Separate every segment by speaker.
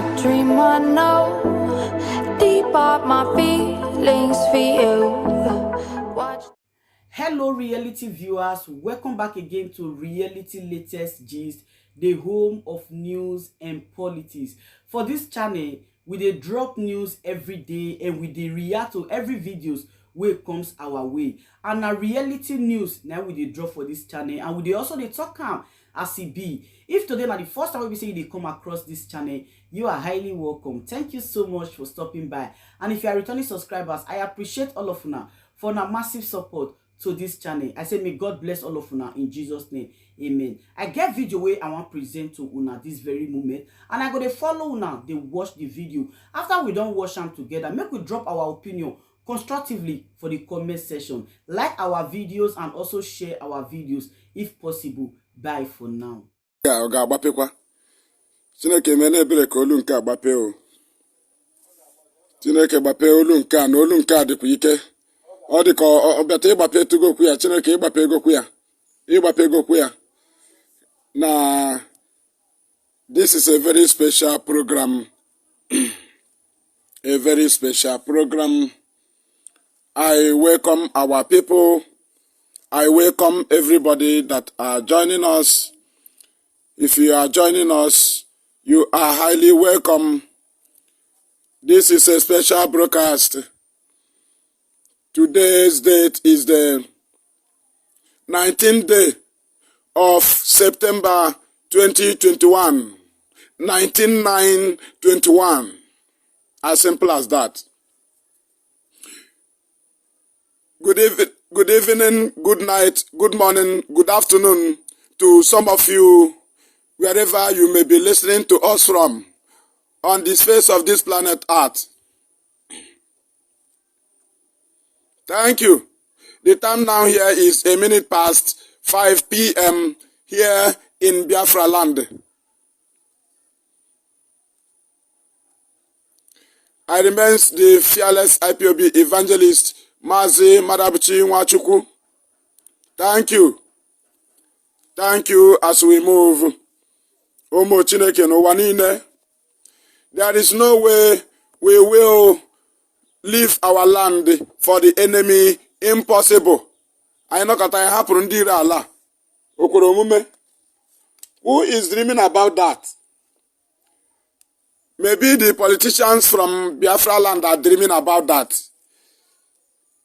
Speaker 1: a dream I know. Deep up my feelings for you. Watch.
Speaker 2: Hello reality viewers, welcome back again to Reality Latest Gist, the home of news and politics. For this channel, we dey drop news every day and we dey react to every videos wey comes our way. And na reality news now we dey drop for this channel, and we dey also dey talk am as e be. If today na the first time we say you dey come across this channel, you are highly welcome. Thank you so much for stopping by. And if you are returning subscribers, I appreciate all of una for una massive support to this channel. I say may God bless all of una in Jesus name. Amen. I get video wey I want present to una this very moment, and I go dey follow una dey watch the video. After we don watch am together, make we drop our opinion constructively for the comment section. Like our videos and also share our videos if possible. Bye for now.
Speaker 3: Ọ ga-agbapekwa. Chineke mee ebere ka olu nke agbape o. Chineke gbape olu nke a na olu nke a dịkwa ike. Ọ dị ka ọ bịata ịgbape egokwu ya. Chineke ịgbape egokwu ya. Ịgbape egokwu ya. Na this is a very special program. A very special program. I welcome our people. I welcome everybody that are joining us. If you are joining us, you are highly welcome. This is a special broadcast. Today's date is the 19th day of September 2021. 19/9/21. As simple as that. Good evening, good night, good morning, good afternoon to some of you, wherever you may be listening to us from, on the face of this planet Earth. Thank you. The time now here is a minute past 5 p.m. here in Biafra land. I remain the fearless IPOB evangelist, Mazi Madabuchi Nwachukwu. Thank you. Thank you as we move. Omo Chineke n'ụwa niile. There is no way we will leave our land for the enemy. Impossible. Anyị nọkọta anyị hapụrụ ndị ire ala. Okwere omume. Who is dreaming about that? Maybe the politicians from Biafra land are dreaming about that.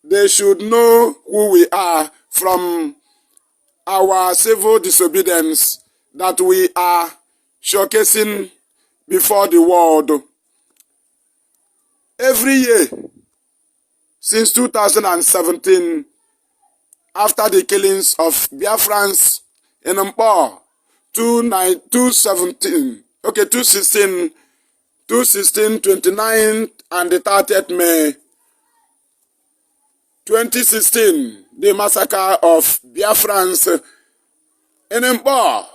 Speaker 3: They should know who we are from our civil disobedience that we are showcasing before the world. Every year, since 2017, after the killings of Biafrans in Mpo, 2016, 29, and the 30th May 2016, the massacre of Biafrans in Mpo.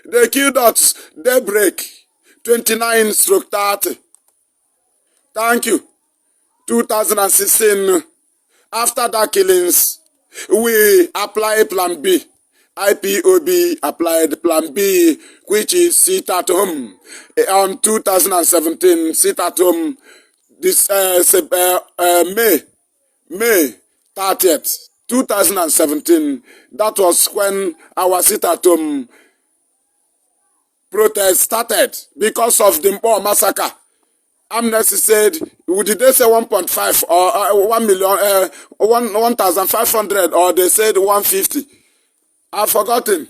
Speaker 3: They killed us daybreak 29/30. Thank you. 2016, after that killings, we apply Plan B. IPOB applied Plan B, which is sit at home. On 2017, sit at home. This May 30th, 2017. That was when our sit at home protest started because of the Mpo massacre. Amnesty said, did they say 1.5 or 1 million, 1,500, or they said 150? I've forgotten.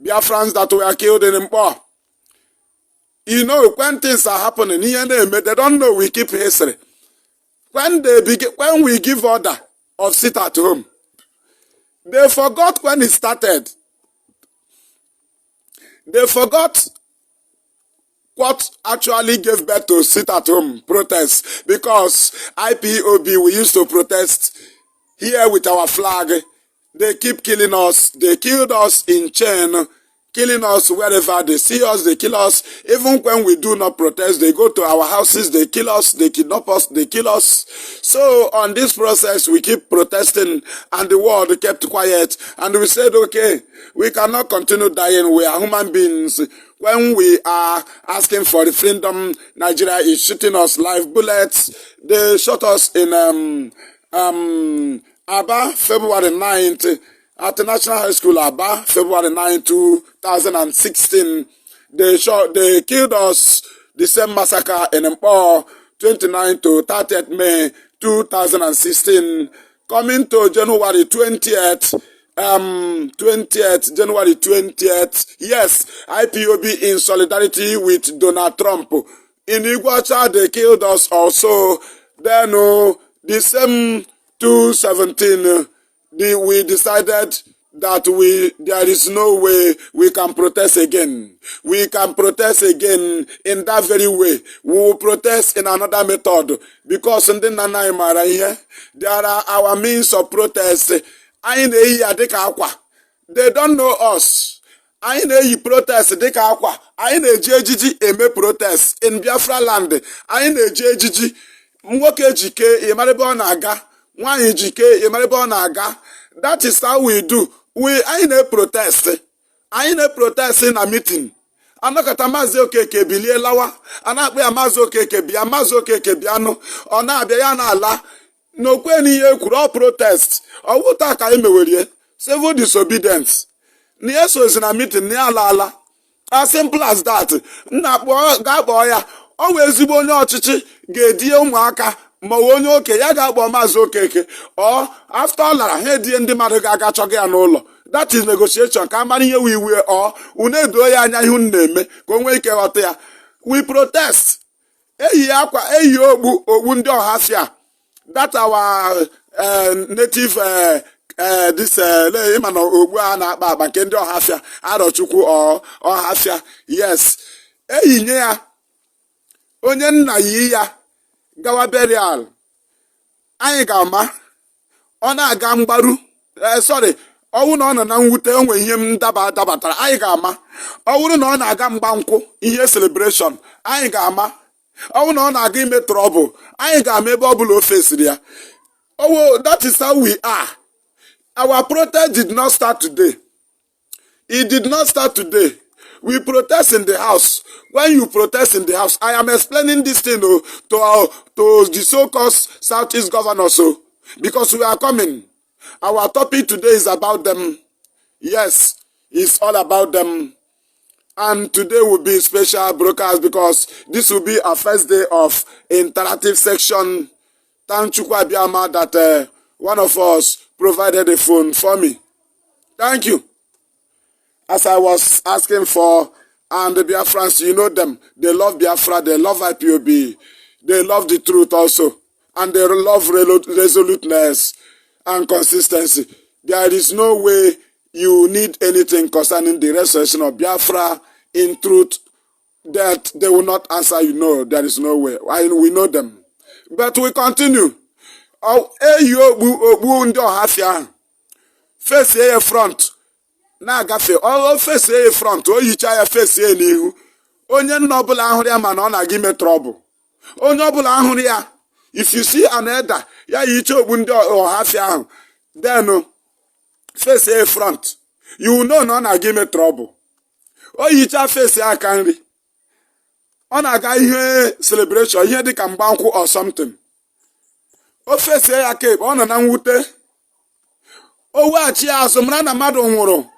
Speaker 3: Biafrans that were killed in Mpo. You know, when things are happening, they don't know we keep history. When we give order of sit at home, they forgot when it started. They forgot what actually gave birth to sit at home protests, because IPOB, we used to protest here with our flag. They keep killing us. They killed us in chain, killing us wherever they see us, they kill us. Even when we do not protest, they go to our houses, they kill us, they kidnap us, they kill us. So on this process, we keep protesting, and the world kept quiet, and we said, okay, we cannot continue dying. We are human beings. when we are asking for referendum, Nigeria is shooting us live bullets. They shot us in Aba, February 9th, at the National High School, Aba, February 9, 2016. They killed us, the same massacre in Mpo, 29 to 30th May 2016. Coming to January 20th, January 20th, yes, IPOB in solidarity with Donald Trump. In Iguacha, they killed us also. Then, the same 2017, we decided that there is no way we can protest again. We can protest again in that very way. We will protest in another method because in the Nana Imara here, there are our means of protest. They don't know us. Anyị na-eyi protest dịka akwa. Anyị na-eji ejiji eme protest in Biafra land. Anyị na-eji ejiji. Nwoke jike ịmara ebe ọ na-aga. Nwaanyị jike ịmara ebe ọ na-aga. That is how we do. Anyị na-protest. Anyị na-protest na meeting. Anọkọta Maazị Okeke bilie lawa. A na-akpọ ya Maazị Okeke bịa. Maazị Okeke bịanụ. Ọ na-abịa ya na-ala. N'okwe n'ihe ekwuru ọ protest. Ọ wụta ka anyị mewerie. Civil disobedience. N'ihe sozi na meeting na ala. As simple as that. Nna ga-akpọ ya. Ọ wee ezigbo onye ọchịchị ga-edie ụmụaka ma onye oke ya ga-akpọ Maazị Okeke. Ọ after ọ lara ha edie ndị mmadụ ga-aga chọga ya n'ụlọ. That is negotiation ka amara ihe wiwe ọ unu edo ya anya ihe unu na-eme ka o nwee ike ghọta ya. We protest. Eyi akwa eyi ogbu ndị ọhafịa. That our native this ịma na ogbu a na-akpa akpa nke ndị ọhafịa Arọchukwu ọhafịa. Yes, eyinye ya onye nna yi ya gawa burial. Anyị ga-ama ọ na-aga mgbaru sorry ọwụ na ọ nọ na mwute o nwere ihe m dabatara. Anyị ga-ama ọwụrụ na ọ na-aga mgbankwụ ihe celebration. Anyị ga-ama ọwụ na ọ na-aga ime trouble. Anyị ga-ama ebe ọ bụla o fesiri ya. That is how we are. Our protest did not start today. It did not start today. We protest in the house. When you protest in the house, I am explaining this thing to the so-called Southeast governors, because we are coming. Our topic today is about them. Yes, it's all about them. And today will be special broadcast because this will be our first day of interactive section. Thank Chukwu Abiyama that one of us provided a phone for me. Thank you. As I was asking for, and the Biafrans, you know them, they love Biafra, they love IPOB, they love the truth also, and they love resoluteness and consistency. There is no way you need anything concerning the restoration of Biafra in truth that they will not answer you. No, there is no way. We know them. But we continue. Face a front. Na-agafe face a front. O yicha ya face a n'ihu. Onye nna ọbụla ahụrụ ya mana ọ na-aga ime trouble. Onye ọbụla ahụrụ ya. If you see an elder, ya yicha ogbu ndị ọhafịa ahụ. Then face a front. You will know na ọ na-aga ime trouble. O yicha face aka nri. Ọ na-aga ihe celebration, ihe dịka mgbankwụ or something. O face ya cape, ọ nọ na mwute. O weghachi azụ mara na mmadụ nwụrụ.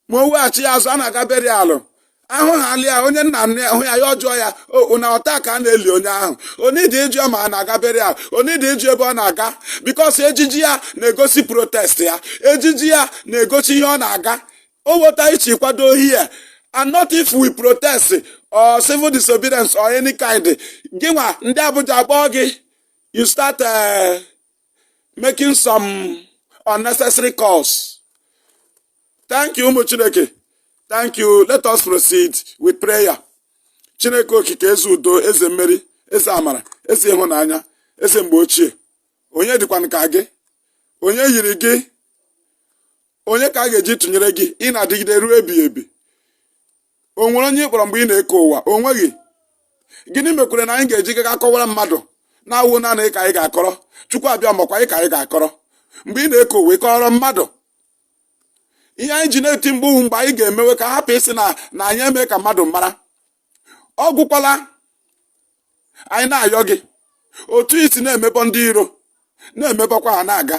Speaker 3: Ma o weghachi azụ a na-aga burial. Ahụ ha lia onye nna ahụ ya ọjọọ ya na ọta ka a na-eli onye ahụ. Onidi ịjụ ma a na-aga burial. Onidi ịjụ ebe ọ na-aga. Because ejiji ya na-egosi protest ya. Ejiji ya na-egosi ihe ọ na-aga. O weta ichi kwado here. And not if we protest or civil disobedience or any kind. Gịnwa ndị Abuja akpọ gị. You start making some unnecessary calls. Thank you, ụmụ Chineke. Thank you. Let us proceed with prayer. Chineke okike eze udo, eze mmeri, eze amara, eze ịhụnanya, eze mgbe ochie. Onye dịkwa ka gị? Onye yiri gị? Onye ka a ga-eji tụnyere gị? Ị na-adịgide ruo ebighị ebi. O nwere onye kpọrọ mgbe ị na-eke ụwa? O nweghị. Gịnị mekwere na anyị ga-eji gaga kọwara mmadụ na-awụ naanị ka anyị ga-akọrọ? Chukwu abịa makwa anyị ka anyị ga-akọrọ. Mgbe ị na-eke ụwa kọrọ mmadụ. ihe anyị ji na-eti mgbu mgbe anyị ga-emewe ka hapụ isi na anyị eme ka mmadụ mara. Ọ gwụkwala anyị na-ayọ gị otu isi na-emebọ ndị iro, na-emebọkwa ha na-aga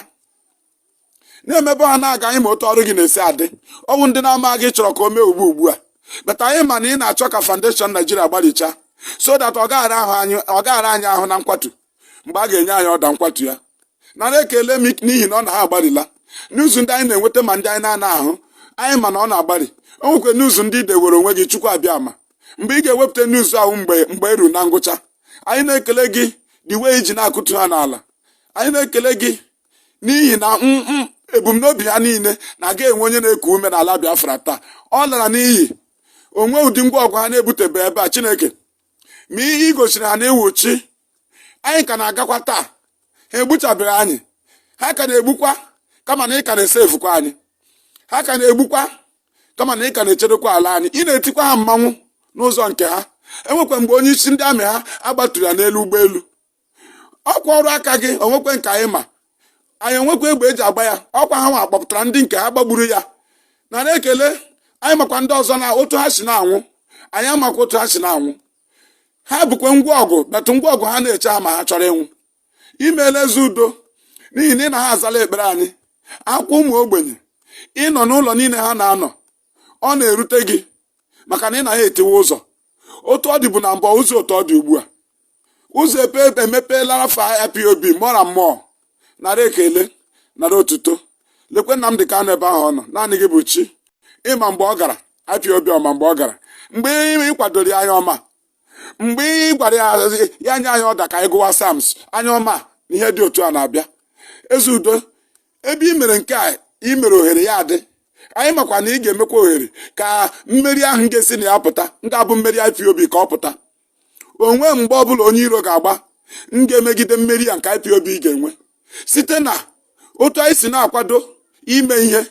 Speaker 3: anyị ma otu ọrụ gị na-esi adị. Ọnwụ ndị na-ama gị chọrọ ka o mee ugbu a bata anyị ma na ị na-achọ ka foundation Nigeria gbalịcha so that ọ gaghara anyị ahụ na nkwatu mgbe a ga-enye anyị ọda nkwatu ya. Nara ekele m n'ihi na ọ na ha agbalịla n'ụzọ ndị anyị na-enweta ma ndị anyị na-ana ahụ anyị ma na ọ na-agbalị. O nwekwe n'ụzọ ndị dewere onwe gị Chukwu abịa ma mgbe ị ga-ewepụta n'ụzọ ahụ mgbe eru na ngwụcha. Anyị na-ekele gị dị wee iji na-akụtu ha n'ala. Anyị na-ekele gị n'ihi na ebumnobi ha niile na-aga enwe onye na-eku ume n'ala Biafra taa. Ọ lara n'iyi onwe ụdị ngwa ọgụ ha na-ebutebe ebe a. Chineke ma ihe ị gosiri ha na-ewuchi anyị ka na-agakwa taa. Ha egbuchabeghị anyị, ha ka na-egbukwa kama na ị ka na-esefukwa anyị, ha ka na-egbukwa kama na ị ka na-echedokwa ala anyị. Ị na-etikwa ha mmanwụ n'ụzọ nke ha. Enwekwa mgbe onye isi ndị amị ha agbatụrụ ya n'elu ụgbọelu. Ọkwa ọrụ aka gị onwekwe nke anyị ma anyị enwekwa egbe eji agba ya. Ọkwa ha nwa kpọpụtara ndị nke ha gbagburu ya. Nara ekele anyị makwa ndị ọzọ na otu ha si na-anwụ, anyị amakwa otu ha si na-anwụ. Ha bụkwa ngwa ọgụ metụ ngwa ọgụ ha na-eche ha ma ha chọrọ ịnwụ. Imeela eze udo n'ihi na ị na ha azala ekpere anyị. Akwa ụmụ ogbenye ịnọ n'ụlọ niile ha na-anọ ọ na-erute gị maka na ị na ha etiwe ụzọ. Otu ọ dị bụ na mbọ ụzọ otu ọ dị ugbu a ụzọ emepeela afa IPOB more and more. Nara ekele nara otuto. Lekwe Nnamdị Kanụ ebe ahụ ọ nọ, naanị gị bụ chi. Ịma mgbe ọ gara IPOB ọma mgbe ọ gara, mgbe ị kwadoro ya anya ọma, mgbe ị gwara ya nye anyị ọda ka anyị gụwa Psalms anya ọma na ihe dị otu a na-abịa. Eze udo ebe ị mere nke a, ị mere ohere ya adị. Anyị makwa na ị ga-emekwa ohere ka mmeri ahụ ga-esi na ya pụta, nga bụ mmeri IPOB ka ọ pụta. Onwe mgbe ọbụla onye iro ga-agba ga-emegide mmeri ya nke IPOB ga-enwe site na otu anyị si na-akwado ime ihe.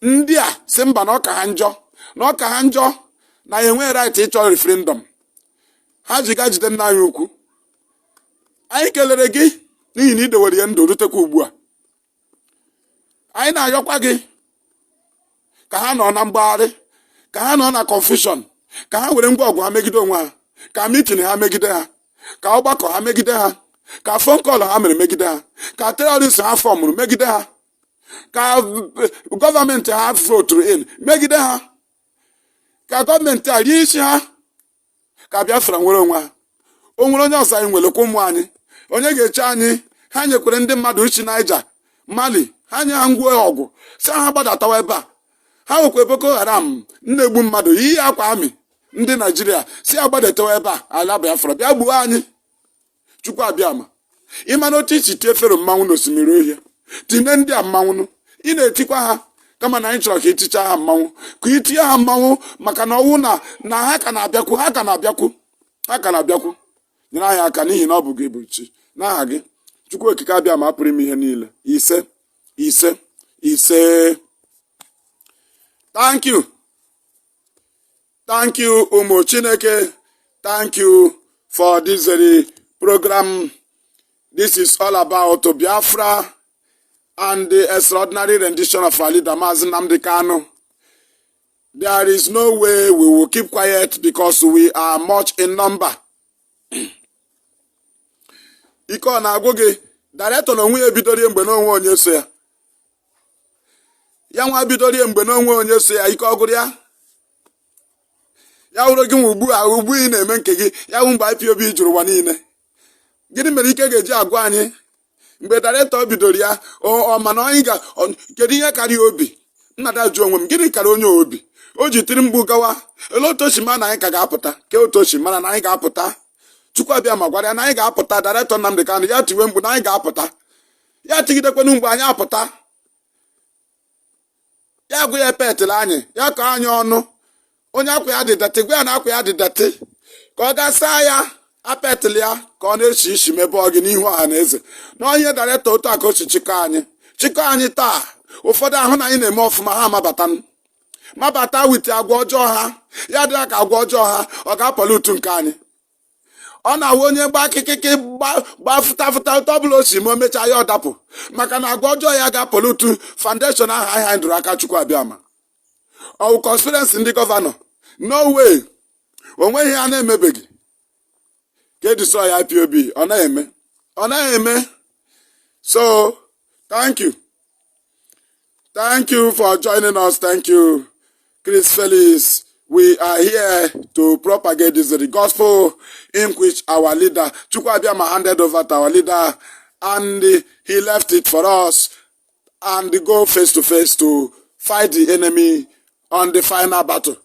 Speaker 3: Ndị a si mba na ọka ha njọ na ya enweghị right ịchọ referendum. Ha ji ga jide nna anyị ukwu. Anyị kelere gị n'ihi na ị dowere ya ndụ rutekwa ugbu a. Anyị na-ayọkwa gị ka ha nọ na mgbagharị, ka ha nọ na confusion, ka ha were ngwa ọgụ ha megide onwe ha, ka mitin ha megide ha, ka ọgbakọ ha megide ha, ka fon kọl ha mere megide ha, ka terọrist ha fọmụrụ megide ha, ka gọọmenti ha voturu in megide ha, ka gọọmenti a rie isi ha, ka Biafra nwere onwe ha. O nwere onye ọzọ anyị nwelekwa ụmụ anyị onye ga-eche anyị. Ha nyekwere ndị mmadụ uchi Naija Mali, ha nye ha ngwa ọgụ si ha gbadatawa ebe a. Ha nwekwa Boko Haram na-egbu mmadụ yi akwa amị ndị Naijiria si agbadatewa ebe a ala Biafra bịa gbuo anyị. Chukwu abịa ma ịma na otu isi tie fero mmanwụ n'osimiri ohie tinye ndị a mmanwụ. Ị na-etikwa ha kama na anyị chọrọ ka iticha ha mmanwụ, ka itinye ha mmanwụ maka na ọnwụ na ha ka na-abịakwu. Nyere anyị aka n'ihi na ọ bụ gị bụ chi. N'aha gị Chukwu okike abịa ma apụrụ ime ihe niile. Ise ise ise. Thank you ụmụ Chineke. Thank you for this very program. This is all about Biafra and the extraordinary rendition of our leader Mazi Nnamdi Kanu. There is no way we will keep quiet because we are much in number. Ike ọ na-agwụ gị director na onwe ya ebidorie mgbe n'onwe onye so ya. Ya nwa bidorie mgbe n'onwe onye so ya, ike ọgụrụ ya. Ya wụrụ gị nwa ugbu ị na-eme nke gị, ya wụ mgbe IPOB jụrụ ụwa niile. Gịnị mere ike ga-eji agwa anyị mgbe director bidoro ya mana anyị kedu ihe karịa obi? Nnada jụ onwe m, gịnị karịa onye obi? O ji tiri mgbu gawa ele otochimara na anyị ka ga-apụta, ke otochimara na anyị ga-apụta. Chukwu abịa ma gwara ya na anyị ga-apụta. Director Nnamdi Kanu ya tiwe mgbu na anyị ga-apụta. Ya tigidekwanụ mgbe anyị apụta. Ya agwụ ya petịrị anyị, ya kọọ anyị ọnụ. Onye akwa ya dị datị, gwa ya na akwa ya dị datị ka ọ ga saa ya apetịrị ya ka ọ na-echi ishi mebe ọ gị n'ihu ọha na eze. N'onye director otu aka ochi chịkọ anyị taa. Ụfọdụ ahụ na anyị na-eme ọfụma ha mabata wite agwa ọjọọ ha. Ya dịra ka agwa ọjọọ ha ọ ga-apọlụ utu nke anyị. Ọ na-awụ onye gba akịkịkị gba fụta ụtọ ọbụla o si ma o mechaa ya ọ dapụ maka na agwa ọjọọ ya ga-apọlụ utu foundation ahụ anyị ndụrụ aka Chukwu abịa ma. Or conspiracy in the governor. No way. When we hear name big. Get destroy IPOB. Ona. So, thank you. Thank you for joining us. Thank you, Chris Felix. We are here to propagate the gospel in which our leader, Chukwuabiama, handed over to our leader, and he left it for us and go face to face to fight the enemy on the final battle.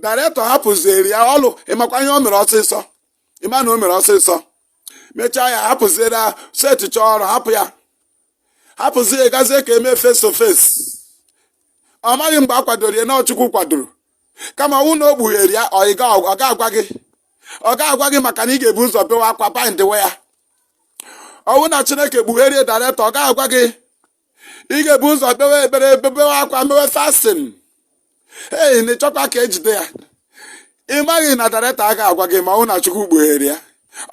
Speaker 3: Director hapụziri ya ọlụ ịmakwa ihe o mere ọsịsọ ịma na o mere ọsịsọ mechaa ya hapụziri ya seticha ọrụ hapụ ya hapụzie gazie ka eme face to face ọ maghị mgbe a kwadoro ya na Chukwu kwadoro kama ọnwụ na o gbughere ya ọ ga-agwa gị maka na ị ga-ebu ụzọ bewe akwa bindwe ya ọnwụ na Chineke gbugherie director ọ ga-agwa gị ị ga-ebu ụzọ bewe ekpere bewe akwa mewe fasting ee na ịchọkwa ka ejide ya ị maghị na director a ga-agwa gị ma ọnwụ na Chukwu gbughere ya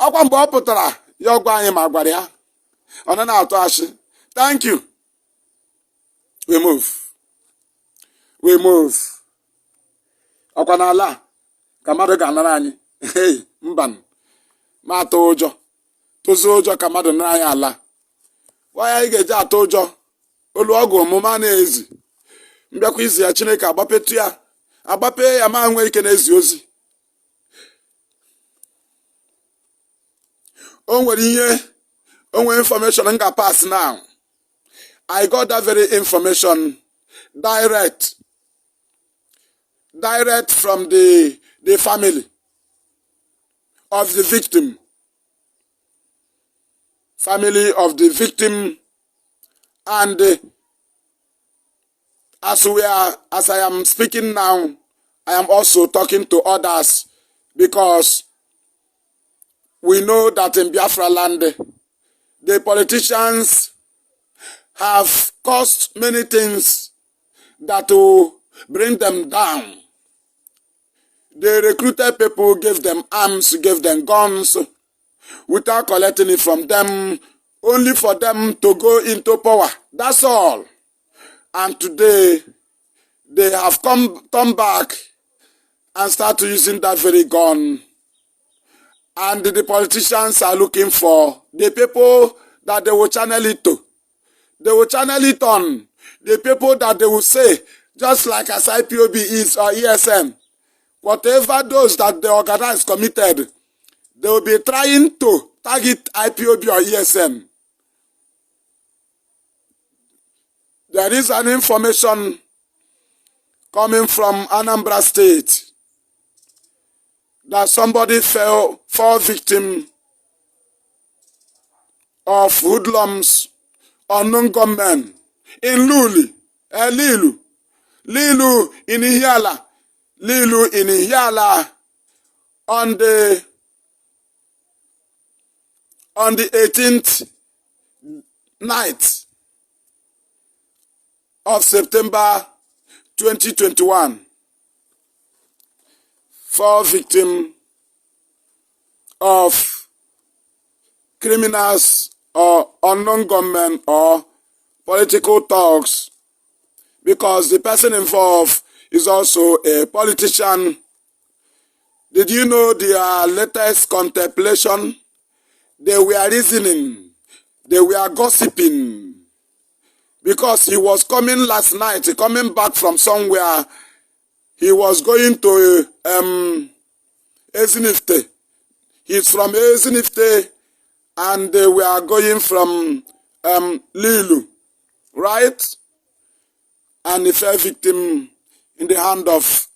Speaker 3: ọkwa mgbe ọ pụtara ya ọgwa anyị ma gwara ya ọ na-atụ ashị. Thank you. We move. Ọkwa n'ala ka mmadụ ga-anara anyị mba ma atụ ụjọ tụzie ụjọ ka mmadụ nara anyị ala waya ị ga-eji atụ ụjọ olu ọgụ ọmụma na-ezi mbịakwa izi ya Chineke agbapetu ya agbape ya ma nwee ike na-ezi ozi. O nwere information m ga-pass now. I got that very information direct from the family of the victim. Family of the victim, and as I am speaking now, I am also talking to others because we know that in Biafra land, the politicians have caused many things that will bring them down. They recruited people, gave them arms, gave them guns, without collecting it from them, only for them to go into power. That's all. And today, they have come back and start using that very gun. And the politicians are looking for the people that they will channel it to. They will channel it on the people that they will say, just like as IPOB is or ESN, whatever those that they organize committed, they will be trying to target IPOB or ESN. There is an information coming from Anambra State that somebody fall victim of hoodlums, unknown gunmen in Lilu in Ihiala on the 18th night of September 2021. 4 victims of criminals or unknown gunmen or political thugs, because the person involved is also a politician. Did you know their latest contemplation? They were reasoning, they were gossiping, because he was coming last night, coming back from somewhere. He was going to Ezinifte. He's from Ezinifte, and they were going from Lilu, right? And he fell victim in the hand of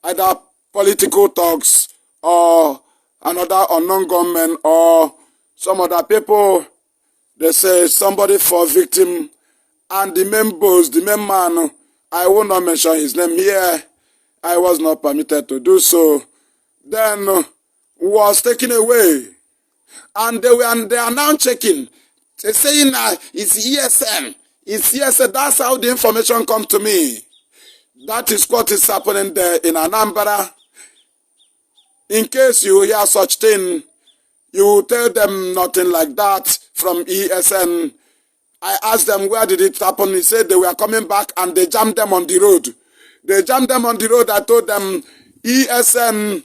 Speaker 3: either political thugs or another unknown gunman or some other people. They say somebody fell victim, and the main boss, the main man, I will not mention his name here, I was not permitted to do so, then was taken away. And they are now checking. They're saying it's ESN. It's ESN. That's how the information comes to me. That is what is happening there in Anambra. In case you hear such thing, you tell them nothing like that from ESN. I asked them where did it happen. He said they were coming back and they jammed them on the road. They jammed them on the road. I told them ESN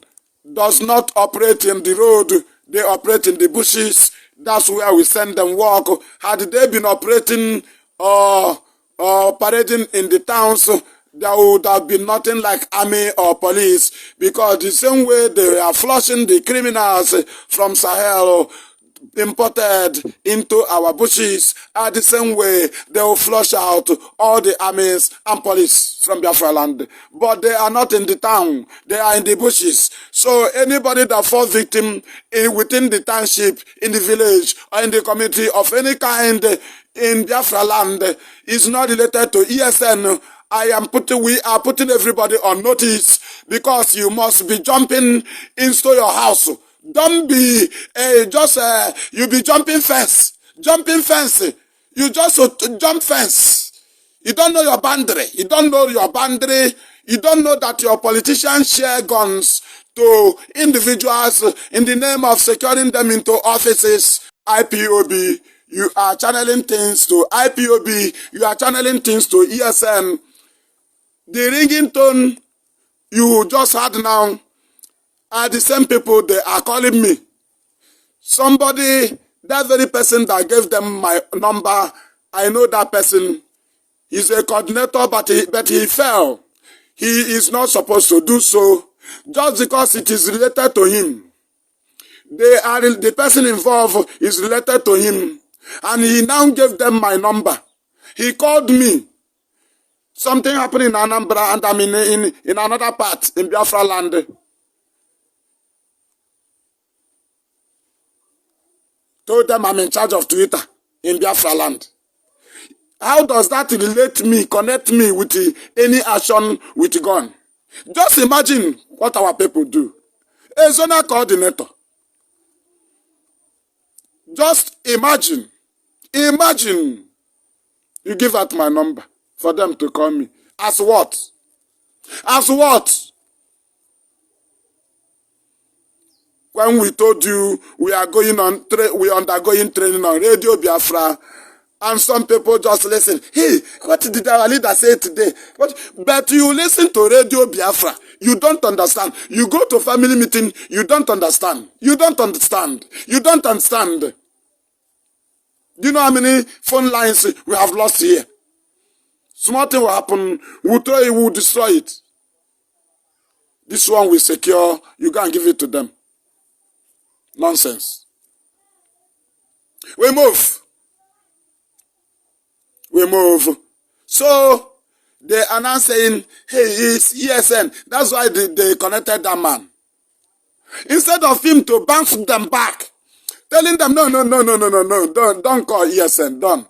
Speaker 3: does not operate in the road. They operate in the bushes. That's where we send them work. Had they been operating or parading in the towns, there would have been nothing like army or police, because the same way they are flushing the criminals from Sahel imported into our bushes, are the same way they will flush out all the armies and police from Biafra land. But they are not in the town, they are in the bushes. So anybody that falls victim within the township, in the village, or in the community of any kind in Biafra land is not related to ESN. We are putting everybody on notice, because you must be jumping into your house. Don't be you be jumping fence. You just jump fence. You don't know your boundary. You don't know that your politicians share guns to individuals in the name of securing them into offices. IPOB, you are channeling things to IPOB. You are channeling things to ESN. The ringing tone you just heard now are the same people they are calling me. Somebody, that very person that gave them my number, I know that person. He's a coordinator, but he fell. He is not supposed to do so, just because it is related to him. The person involved is related to him, and he now gave them my number. He called me. Something happened in Anambra, and I'm in another part in Biafra land. Told them I'm in charge of Twitter in Biafra land. How does that connect me with any action with gun? Just imagine what our people do. A zonal coordinator. Just imagine. Imagine. You give out my number for them to call me. As what? As what? When we told you we are undergoing training on Radio Biafra, and some people just listen. Hey, what did our leader say today? But you listen to Radio Biafra, you don't understand. You go to family meeting, you don't understand. You don't understand. You don't understand. Do you know how many phone lines we have lost here? Small thing will happen, we'll throw it, we'll destroy it. This one we secure, you go and give it to them. Nonsense. We move. So they are now saying, hey, it's ESN. That's why they connected that man. Instead of him to bounce them back, telling them, no, don't call ESN, don't.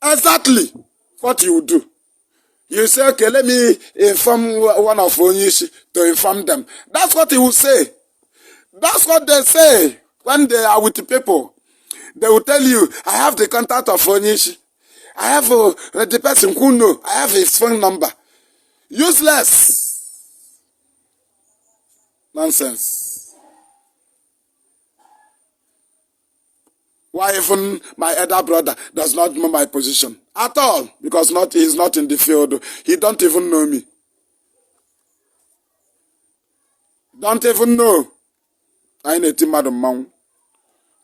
Speaker 3: Exactly what you do. You say, okay, let me inform one of Onyishi to inform them. That's what he will say. That's what they say when they are with the people. They will tell you, I have the contact of Onyishi. I have the person who know. I have his phone number. Useless. Nonsense. Why even my elder brother does not know my position at all, because he's not in the field. He don't even know me. Don't even know. I need to madam mount.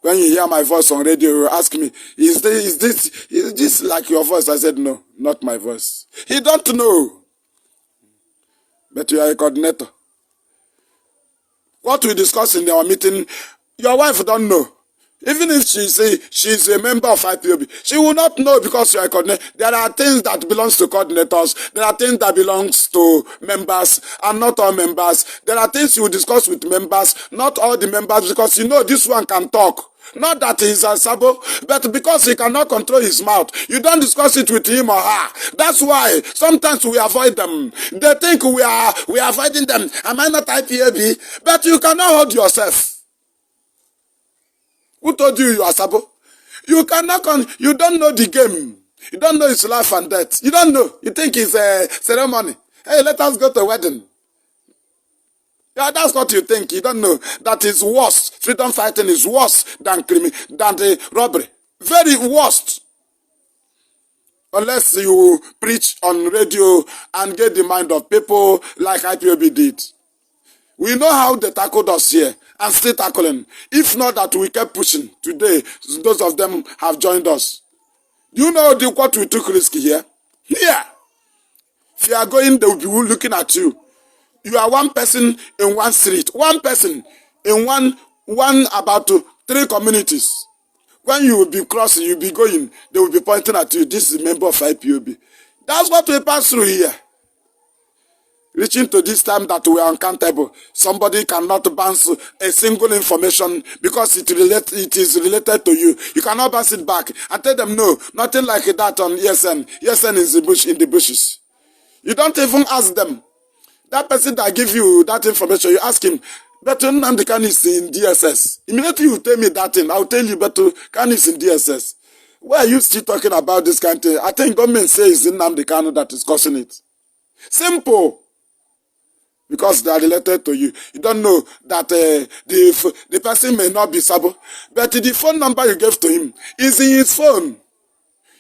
Speaker 3: When you hear my voice on radio, you ask me, is this like your voice? I said, no, not my voice. He don't know. But you are a coordinator. What we discuss in our meeting, your wife don't know. Even if she's a member of IPOB, she will not know, because you are a coordinator. There are things that belongs to coordinators. There are things that belongs to members, and not all members. There are things you will discuss with members, not all the members, because you know this one can talk. Not that he's a sabo, but because he cannot control his mouth. You don't discuss it with him or her. That's why sometimes we avoid them. They think we are avoiding them. Am I not IPOB? But you cannot hold yourself. Who told you you are sabo? You cannot you don't know the game. You don't know it's life and death. You don't know. You think it's a ceremony. Hey, let us go to a wedding. Yeah, that's what you think. You don't know that is worse. Freedom fighting is worse than than robbery. Very worst. Unless you preach on radio and get the mind of people like IPOB did. We know how they tackled us here and still tackling. If not that we kept pushing, today those of them have joined us. Do you know what we took risk here? Here. If you are going, they will be looking at you. You are one person in one street. One person in one about 3 communities. When you will be crossing, you will be going, they will be pointing at you. This is a member of IPOB. That's what we pass through here. Reaching to this time that we are uncountable. Somebody cannot bounce a single information because it is related to you. You cannot bounce it back and tell them no, nothing like that on ESN. ESN is in the bushes. You don't even ask them. That person that give you that information, you ask him, Beto Nnamdi Kanu is in DSS. Immediately you tell me that thing, I'll tell you Beto Kanu is in DSS. Why are you still talking about this kind of thing? I think government says it's Nnamdi Kanu that is causing it. Simple. Because they are related to you. You don't know that the person may not be Sabo. But the phone number you gave to him is in his phone.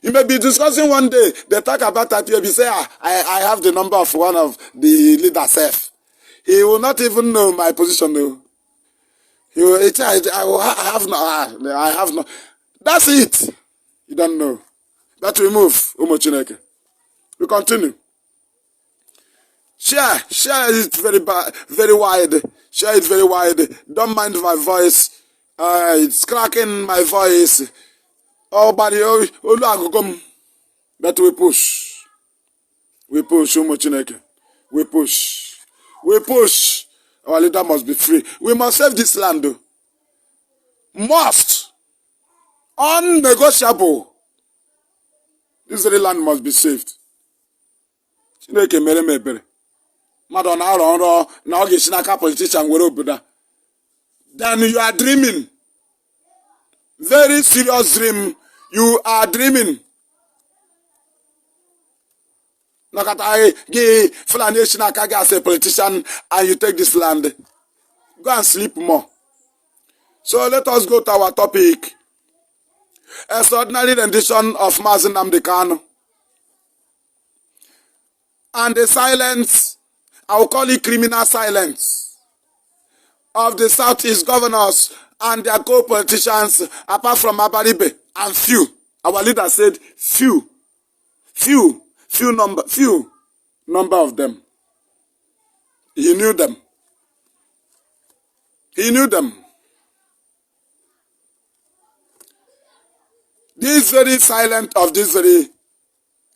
Speaker 3: You may be discussing one day, they talk about that, you say, I have the number of one of the leaders. He will not even know my position. No. He will, I have no. That's it. You don't know. But we move, Umo Chineke. We continue. Share it very wide. Share it very wide. Don't mind my voice. It's cracking my voice. Oh, buddy, but we push. We push, Chineke. We push. We push. Our leader must be free. We must save this land, though. Must. Unnegotiable. This very land must be saved. Chineke mere mebere. Madonna Aro na oge Shinaka politician were obodo. Then you are dreaming. Very serious dream. You are dreaming. Nakata gi Fulani Shinaka as a politician and you take this land. Go and sleep more. So let us go to our topic. Extraordinary rendition of Mazi Nnamdi Kanu. And the silence, I will call it criminal silence, of the Southeast governors and their co-politicians, apart from Abaribe, and few. Our leader said few number of them. He knew them. He knew them. This very silent of this very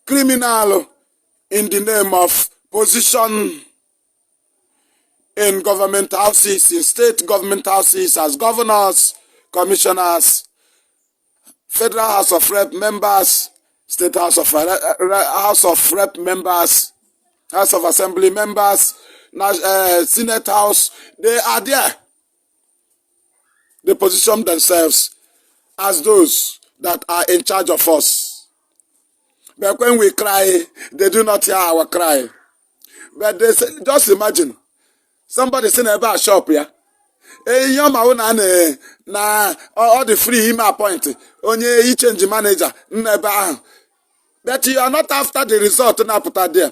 Speaker 3: criminal in the name of position in government houses, in state government houses, as governors, commissioners, Federal House of Rep members, State House of Rep members, House of Assembly members, Senate House, they are there. They position themselves as those that are in charge of us. But when we cry, they do not hear our cry. But they say, just imagine, somebody sitting about a shop here. Na all the free him appoint. Onye he change manager. But you are not after the result na put there.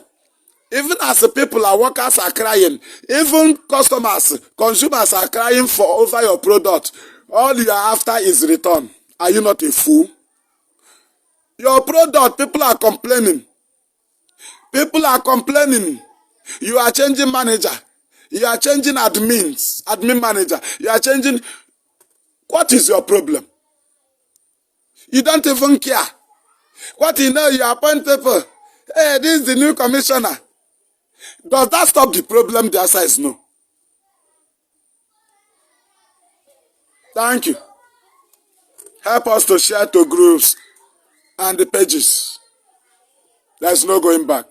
Speaker 3: Even as the people are workers are crying, even customers, consumers are crying for over your product. All you are after is return. Are you not a fool? Your product, people are complaining. People are complaining. You are changing manager. You are changing admin manager. You are changing. What is your problem? You don't even care. What you know, you appoint people. Hey, this is the new commissioner. Does that stop the problem? The answer is no. Thank you. Help us to share to groups and the pages. There's no going back.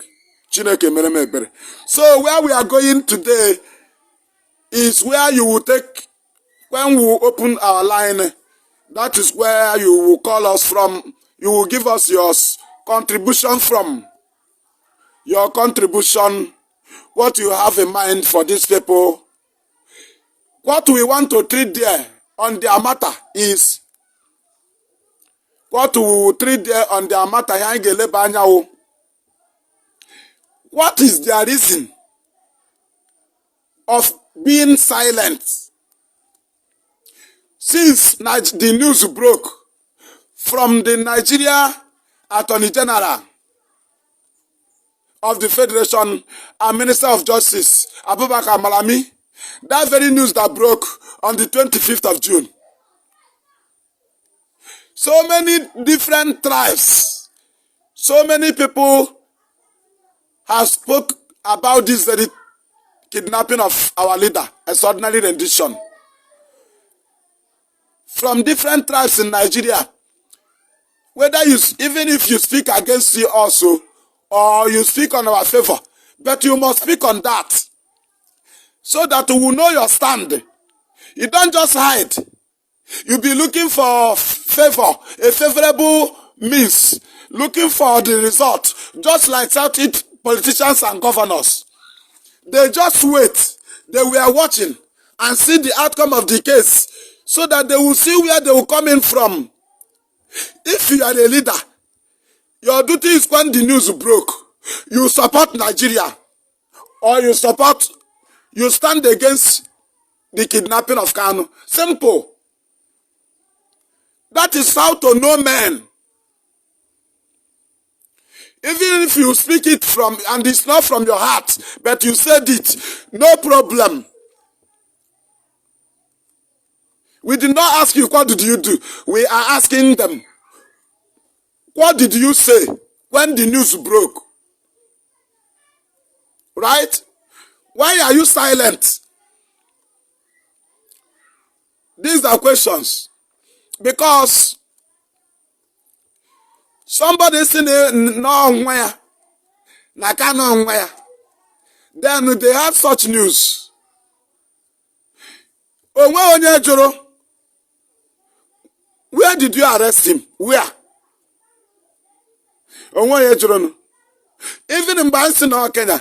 Speaker 3: Chineke mere mebere. So where we are going today is where you will take, when we open our line, that is where you will call us from. You will give us your contribution from. Your contribution, what you have in mind for these people, What we want to treat there on their matter is what we will treat there on their matter. What is their reason of being silent? Since the news broke from the Nigeria Attorney General of the Federation and Minister of Justice, Abubakar Malami, that very news that broke on the 25th of June. So many different tribes, so many people have spoke about this very kidnapping of our leader, extraordinary rendition. From different tribes in Nigeria, whether even if you speak against you also, or you speak on our favor, but you must speak on that, so that we will know your stand. You don't just hide. You be looking for favor, a favorable means, looking for the result, just like Southeast politicians and governors. They just wait. They were watching and see the outcome of the case, so that they will see where they will come in from. If you are a leader, your duty is when the news broke, you support Nigeria, or you stand against the kidnapping of Kanu. Simple. That is how to know men. Even if you speak it from, and it's not from your heart, but you said it, no problem. We did not ask you, what did you do? We are asking them, what did you say when the news broke? Right? Why are you silent? These are questions. Because somebody saying no, then they have such news. Where did you arrest him? Where? Even in Kenya,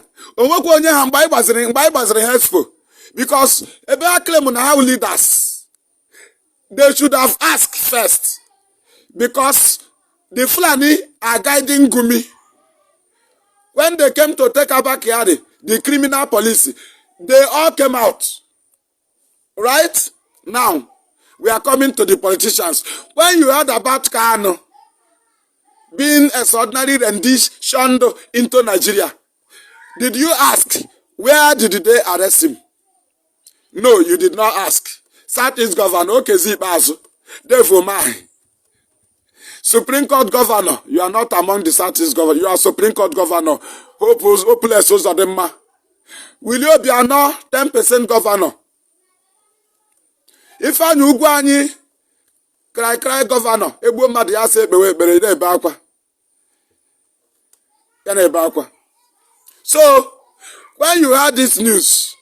Speaker 3: because ebe claim how leaders, they should have asked first, because the Fulani are guiding Gumi. When they came to take Abakari, the criminal police, they all came out. Right? Now, we are coming to the politicians. When you heard about Kanu being extraordinary rendition into Nigeria, did you ask, where did they arrest him? No, you did not ask. Southeast Governor, okay, Zibazu, therefore mine. Supreme Court Governor, you are not among the Southeast Governor. You are Supreme Court Governor. Hopeless, will you be a 10% governor? If I knew Guani, cry governor, Ebu Madia say, so, when you heard this news,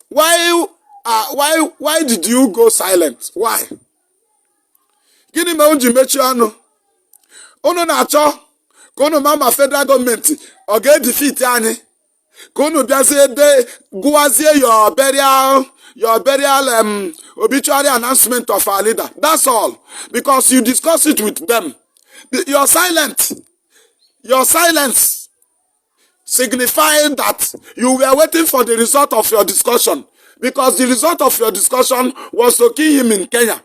Speaker 3: why did you go silent? Why? Gini me unji mechi anu. Unu na-achọ ka unu ma federal government ọ ga-defeat anyị. Ka unu bịazie gụwazie your burial obituary announcement of our leader. That's all. Because you discuss it with them. You're silent. Your silence signifying that you were waiting for the result of your discussion. Because the result of your discussion was to kill him in Kenya.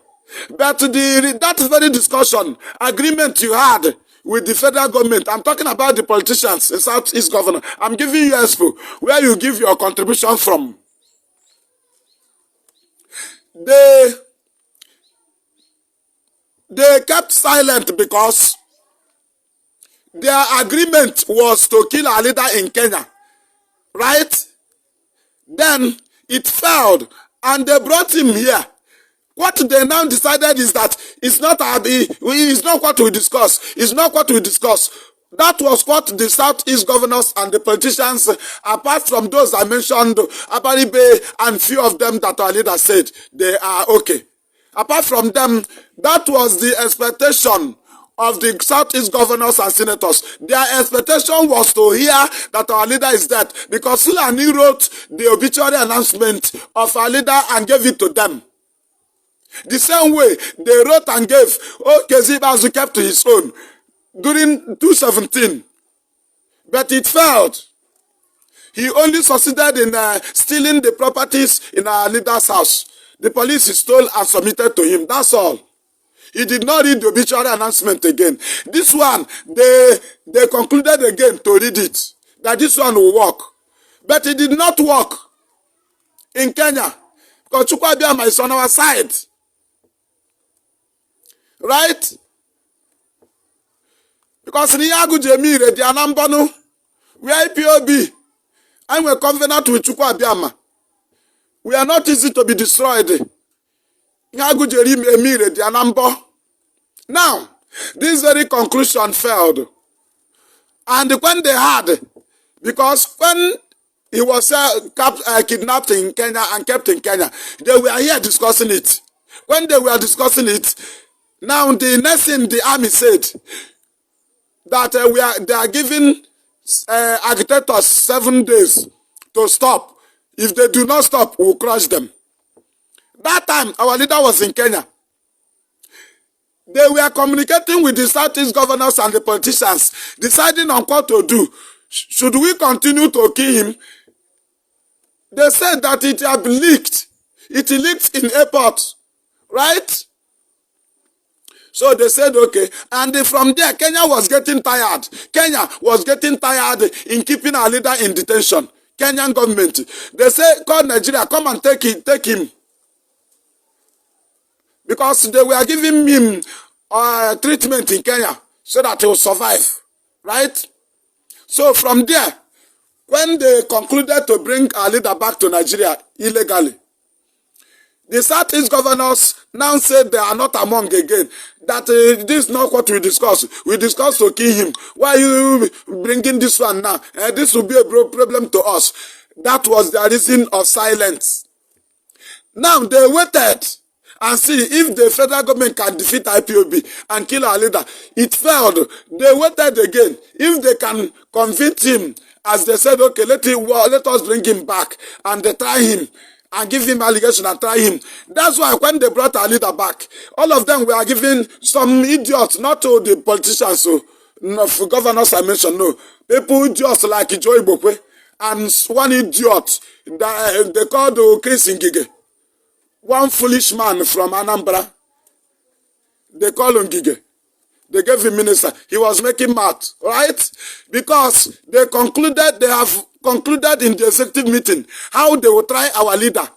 Speaker 3: But that very discussion, agreement you had with the federal government, I'm talking about the politicians, the Southeast Governor, I'm giving you expo, where you give your contribution from. They kept silent because their agreement was to kill our leader in Kenya. Right? Then it failed and they brought him here. What they now decided is that it's not what we discuss. It's not what we discuss. That was what the Southeast governors and the politicians, apart from those I mentioned, Abaribe and few of them that our leader said, they are okay. Apart from them, that was the expectation of the Southeast governors and senators. Their expectation was to hear that our leader is dead, because Fulani wrote the obituary announcement of our leader and gave it to them. The same way they wrote and gave Kezibazu kept to his own during 2017, but it failed. He only succeeded in stealing the properties in our leader's house. The police stole and submitted to him. That's all. He did not read the obituary announcement again. This one, they concluded again to read it, that this one will work. But it did not work in Kenya, because Chukwuabiama is on our side. Right? Because Niyagu Jemire, the Anambanu, we are IPOB, and we're covenant with Chukwuabiama. We are not easy to be destroyed. Niyagu Jemire, the Anambanu. Now, this very conclusion failed. And when they had, because when he was kidnapped in Kenya and kept in Kenya, they were here discussing it. When they were discussing it, now the next thing the army said, that they are giving agitators 7 days to stop. If they do not stop, we'll crush them. That time, our leader was in Kenya. They were communicating with the Southeast governors and the politicians, deciding on what to do. Should we continue to kill him? They said that it had leaked. It leaked in airport, right? So they said, okay. And from there, Kenya was getting tired. Kenya was getting tired in keeping our leader in detention. Kenyan government. They say, call Nigeria, come and take him. Because they were giving him treatment in Kenya so that he will survive. Right? So from there, when they concluded to bring our leader back to Nigeria illegally, the Southeast governors now said they are not among again. That this is not what we discussed. We discussed to kill him. Why are you bringing this one now? This will be a problem to us. That was the reason of silence. Now they waited and see if the federal government can defeat IPOB and kill our leader. It failed. They waited again. If they can convince him, as they said, okay, let us bring him back, and they try him and give him allegation and try him. That's why when they brought our leader back, all of them were giving some idiots, not to the politicians, so no, for governors I mentioned, no. People idiots like Joy Bokwe, and one idiot that they called Chris Ngige. One foolish man from Anambra, they call him Ngige. They gave him minister. He was making math, right? Because they have concluded in the executive meeting how they will try our leader.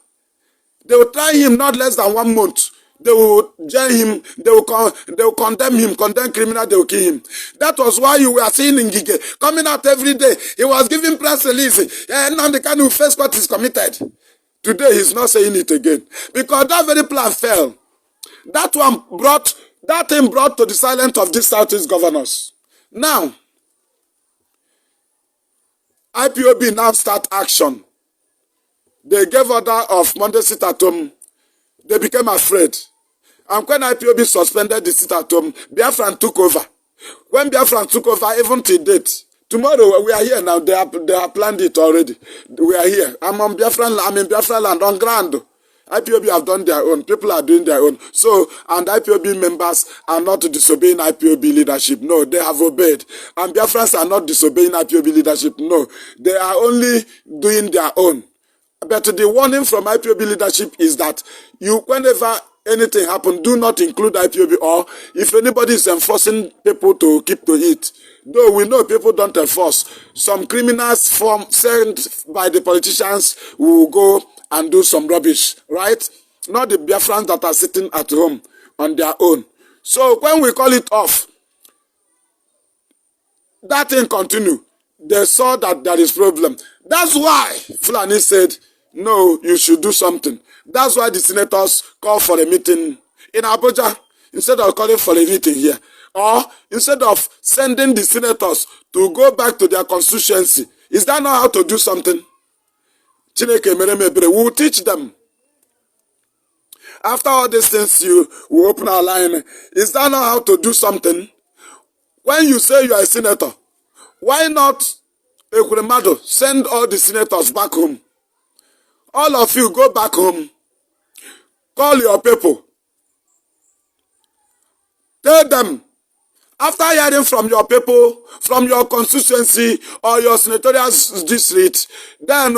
Speaker 3: They will try him not less than 1 month. They will jail him. They will condemn him, condemn criminal. They will kill him. That was why you were seeing Ngige coming out every day. He was giving press release. Now the kind of face what is committed. Today he's not saying it again because that very plan fell. That thing brought to the silence of these Southeast governors. Now, IPOB now start action. They gave order of Monday sit at home. They became afraid. And when IPOB suspended the sit at home, Biafran took over. When Biafran took over, even to date, tomorrow we are here now. They have planned it already. We are here. I'm in Biafran land on ground. IPOB have done their own. People are doing their own. So, and IPOB members are not disobeying IPOB leadership. No, they have obeyed. And Biafrans are not disobeying IPOB leadership. No, they are only doing their own. But the warning from IPOB leadership is that whenever anything happens, do not include IPOB, or if anybody is enforcing people to keep to it. Though we know people don't enforce. Some criminals sent by the politicians will go and do some rubbish, right? Not the Biafrans that are sitting at home on their own. So when we call it off, that thing continue. They saw that there is problem. That's why Fulani said, no, you should do something. That's why the senators called for a meeting in Abuja instead of calling for a meeting here. Or instead of sending the senators to go back to their constituency. Is that not how to do something? We will teach them. After all these things, you will open our line. Is that not how to do something? when you say you are a senator, why not Ekwuremadu send all the senators back home? All of you go back home. Call your people. Tell them, after hearing from your people, from your constituency or your senatorial district, then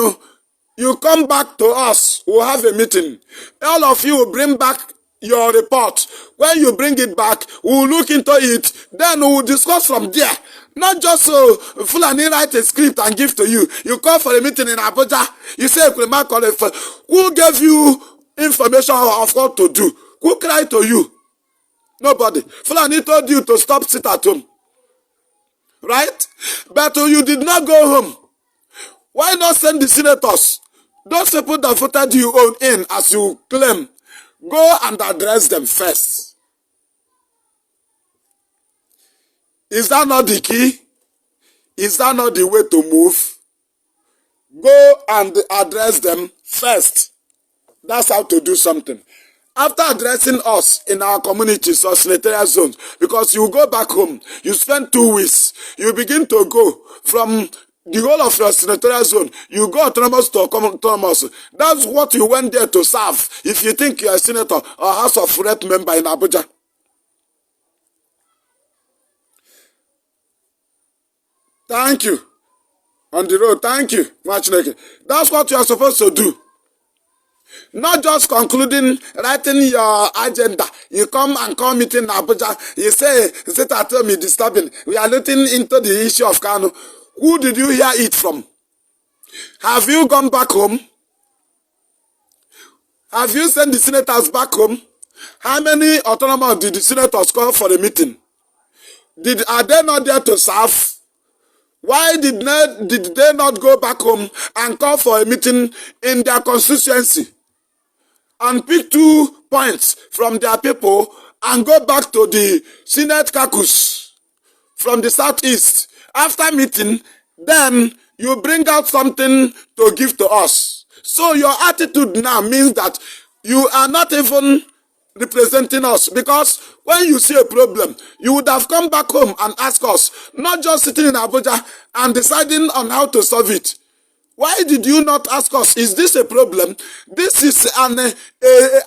Speaker 3: you come back to us. We'll have a meeting. All of you will bring back your report. When you bring it back, we'll look into it. Then we'll discuss from there. Not just so Fulani write a script and give to you. You call for a meeting in Abuja. You say, who gave you information of what to do? Who cried to you? Nobody. Fulani told you to stop, sit at home. Right? But you did not go home. Why not send the senators? Those people that voted you in, as you claim, go and address them first. Is that not the key? Is that not the way to move? Go and address them first. That's how to do something. After addressing us in our communities or senatorial zones, because you go back home, you spend 2 weeks, you begin to go from the whole of your senatorial zone, you go autonomous to autonomous. That's what you went there to serve if you think you're a senator or House of Rep member in Abuja. Thank you. On the road, thank you. That's what you are supposed to do. Not just concluding, writing your agenda. You come and call meeting in Abuja. You say, sit at home, disturbing. We are looking into the issue of Kanu. Who did you hear it from? Have you gone back home? Have you sent the senators back home? How many autonomous did the senators call for a meeting? Are they not there to serve? Why did they not go back home and call for a meeting in their constituency and pick 2 points from their people and go back to the Senate caucus from the southeast? After meeting, then you bring out something to give to us. So your attitude now means that you are not even representing us, because when you see a problem, you would have come back home and asked us, not just sitting in Abuja and deciding on how to solve it. Why did you not ask us, is this a problem? This is an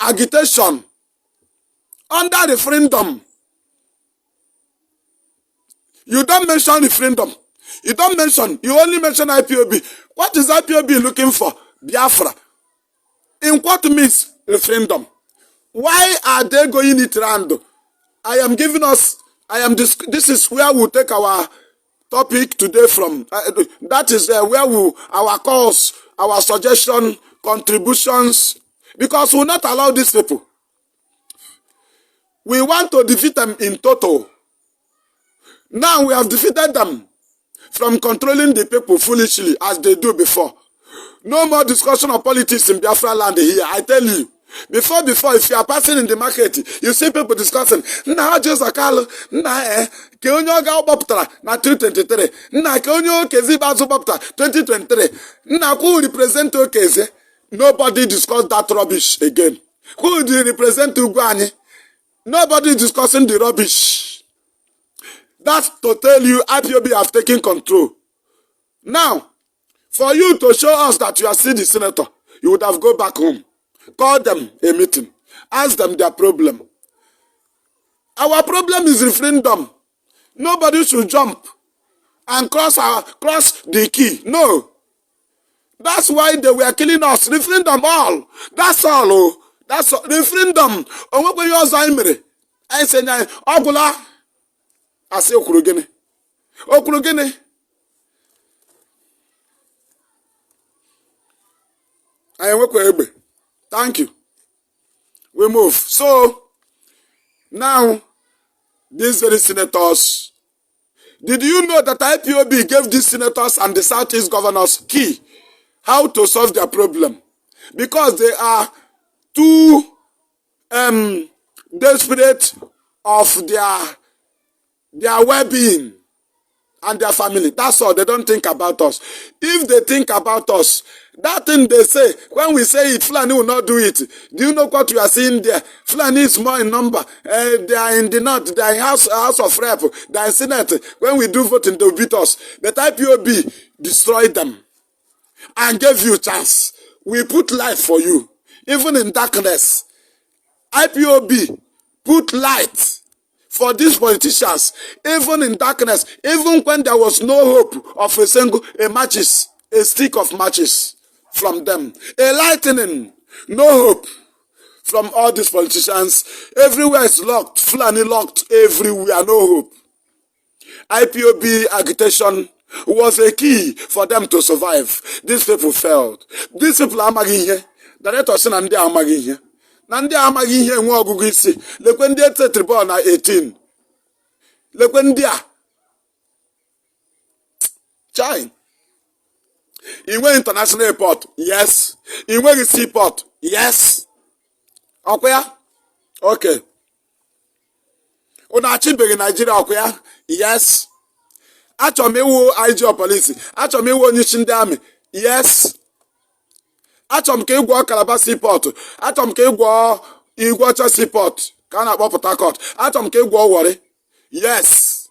Speaker 3: agitation under referendum. You don't mention referendum. You only mention IPOB. What is IPOB looking for? Biafra. In what means referendum? Why are they going it round? This is where we'll take our topic today from. That is where our calls, our suggestion, contributions, because we will not allow these people. We want to defeat them in total. Now we have defeated them from controlling the people foolishly as they do before. No more discussion of politics in Biafra land here, I tell you. Before, if you are passing in the market, you see people discussing, na Jose Akalo, na ke onye oga gbaputara na 2023, na ke onye okezi bazu gbaputara 2023, na who represent okeze. Nobody discuss that rubbish again. Who do represent Ugwani? Nobody discussing the rubbish. That's to tell you IPOB have taken control. Now, for you to show us that you are still the senator, you would have go back home. Call them a meeting. Ask them their problem. Our problem is referendum. Nobody should jump and cross the key. No. That's why they were killing us. Referendum all. That's all. Oh. That's all. Referendum. I say, Ogula. I say, Okurugene. Okurugene. I work with Thank you. We move. So, now, these very senators, did you know that IPOB gave these senators and the Southeast governors key how to solve their problem? Because they are too desperate of their well-being and their family. That's all. They don't think about us. If they think about us, that thing they say, when we say it, Fulani will not do it. Do you know what you are seeing there? Fulani is more in number. They are in the north. They are in house of rep. They are in senate. When we do voting, they will beat us. But IPOB destroyed them and gave you a chance. We put light for you. Even in darkness, IPOB put light for these politicians, even in darkness, even when there was no hope of a stick of matches from them, a lightning, no hope from all these politicians. Everywhere is locked, Fulani locked everywhere, no hope. IPOB agitation was a key for them to survive. These people failed. These people are amaghị ihe. Director sị na ndị amaghị ihe. Na ndị amaghị ihe nwe ọgụgụ isi. Lekwe ndị etetiri bọọlụ na 18. Lekwe ndị a. Chai. Inwe international airport? Yes. Inwe seaport? Yes. Ọkwa ya? Okay. Unu achịbeghị Nigeria ọkwa ya? Yes. Achọrọ m iwu IG police. Achọrọ m iwu onye isi ndị amị. Yes. Achọrọ m ka ịgwọ Calabar seaport. Achọrọ m ka ịgwọ Igweọcha seaport ka a na-akpọ Port Harcourt. Achọrọ m ka ịgwọ Warri. Yes.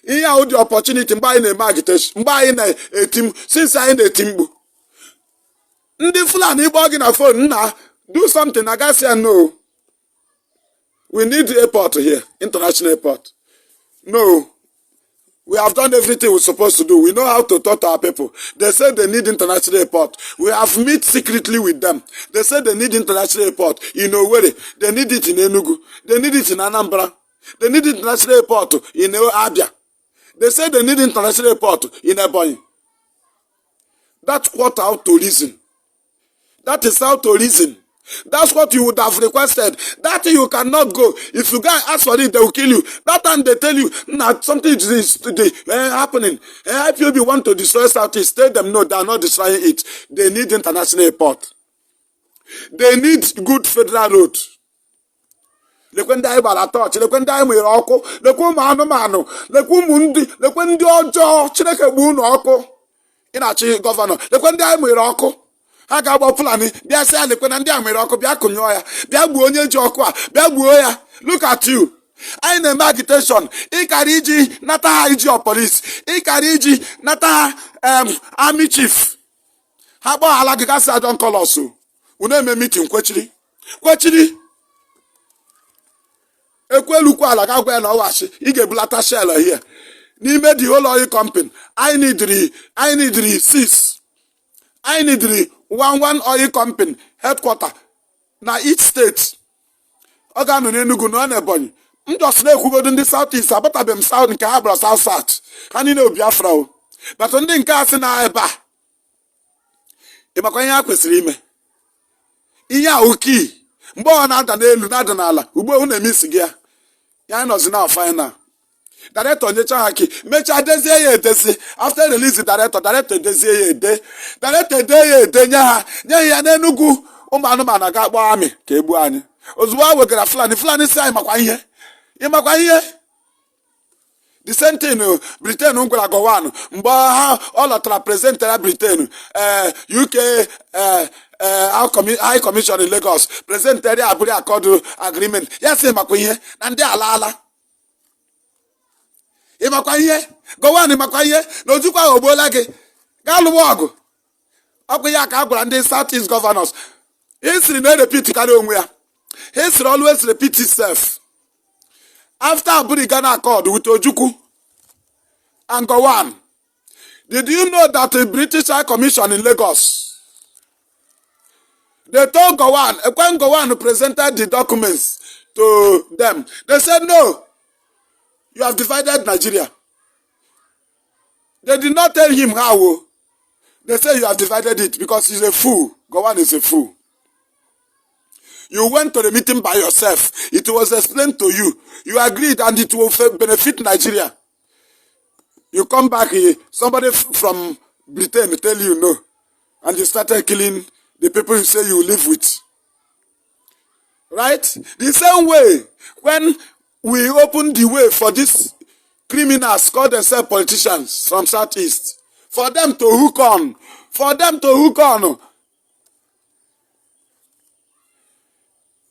Speaker 3: Ihe ahụ dị opportunity mgbe anyị na-eme agitation, mgbe anyị na-eti since anyị na-eti mkpu. Ndị Fulani ịgbọ gị na phone, nna do something. I gotta say no. We need the airport here, international airport. No. We have done everything we're supposed to do. We know how to talk to our people. They say they need international airport. We have met secretly with them. They say they need international airport in Owerri. They need it in Enugu. They need it in Anambra. They need international airport in Abia. They say they need international airport in Ebonyi. That's what how to reason. That is how to reason. That's what you would have requested. That you cannot go. If you guys ask for it, they will kill you. That time they tell you, nah, something is today happening. IPOB want to destroy Southeast. Tell them no, they are not destroying it. They need international airport. They need good federal road. Lekwe ndị anyị gbara tọọchị, lekwe ndị anyị nwere ọkụ, lekwe ụmụ anụmanụ, lekwe ụmụ ndị, lekwe ndị ọjọọ, Chineke gbu unu ọkụ. Ị na-achị gọvanọ, lekwe ndị anyị nwere ọkụ. Ha ga-agba Fulani bịa sị ya lekwe na ndị a nwere ọkụ, bịa kụnyụọ ya, bịa gbuo onye ji ọkụ a, bịa gbuo ya. Look at you. Anyị na-eme agitation. Ị kara iji nata ha iji police. Ị kara iji nata ha army chief. Ha gbaghala gị gasị adọn kọlọs. Unu eme meeting kwechiri. Ekwelukwa ala ga-agwa ya na ọwachi. Ị ga-ebulata shell here. N'ime the whole oil company, I need 6. I need one oil company headquarter na each state. Ọ ga-anọ n'Enugu na n'Ebonyi. M just na-ekwugodo ndị South East, abatabe m South nke ha bụrụ South. Ha niile Biafra o. But ndị nke a sị na ebe a. Ị makwa ihe ha kwesịrị ime. Ihe a uki. Mgbe ọ na-ada n'elu na-ada n'ala. Ugbo unu emisi gị ya. Ya nọzi na final. Director nyecha ha ki mecha dezie ya edezi. After release director edezie ya ede. Director ede ya ede nye ya n'Enugu. Ụmụ anụmanụ ga-akpọ amị ka egbu anyị. Ozugbo a wegara Fulani si anyị makwa ihe. Ị makwa ihe. The same thing Britain gwara Gowon mgbe ha ọ lọtara presentera Britain UK High Commission in Lagos presentera abụrụ accord agreement. Ya sị makwa ihe na ndị ala. Ị makwa ihe. Gowon makwa ihe na ojukwa ogbola gị. Gaa lụwa ọgụ. Ọkwa ya ka a gwara ndị South East governors. History na-repeat karịa onwe ya. History always repeat itself. After Aburi Ghana Accord with Ojukwu and Gowon, did you know that the British High Commission in Lagos, they told Gowon, when Gowon presented the documents to them, they said, no, you have divided Nigeria. They did not tell him how. They said you have divided it because he's a fool. Gowon is a fool. You went to the meeting by yourself. It was explained to you. You agreed and it will benefit Nigeria. You come back here, somebody from Britain tell you no. And you started killing the people you say you live with. Right? The same way, when we opened the way for this criminals call themselves politicians from Southeast. For them to hook on. For them to hook on.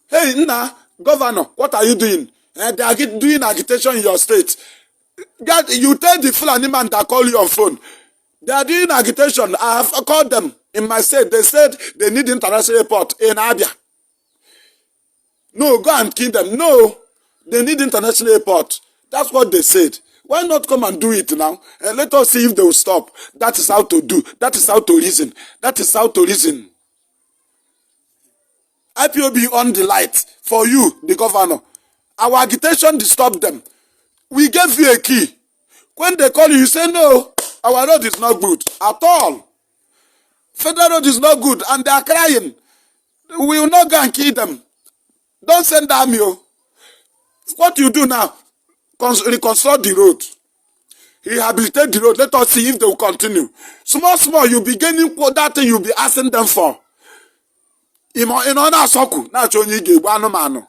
Speaker 3: Hey, Nna, governor, what are you doing? They are doing agitation in your state. You tell the Fulani man that call you on phone. They are doing agitation. I have called them in my state. They said they need international airport in Abia. No, go and kill them. No, they need international airport. That's what they said. Why not come and do it now? And let us see if they will stop. That is how to do. That is how to reason. That is how to reason. IPOB on the light for you, the governor. Our agitation disturbed them. We gave you a key. When they call you, you say, no, our road is not good at all. Federal road is not good, and they are crying. We will not go and kill them. Don't send army. What you do now? Reconstruct the road. Rehabilitate the road. Let us see if they will continue. Small, you'll be gaining that thing you'll be asking them for. In honor soku, na chonyi ge gba anụmanụ.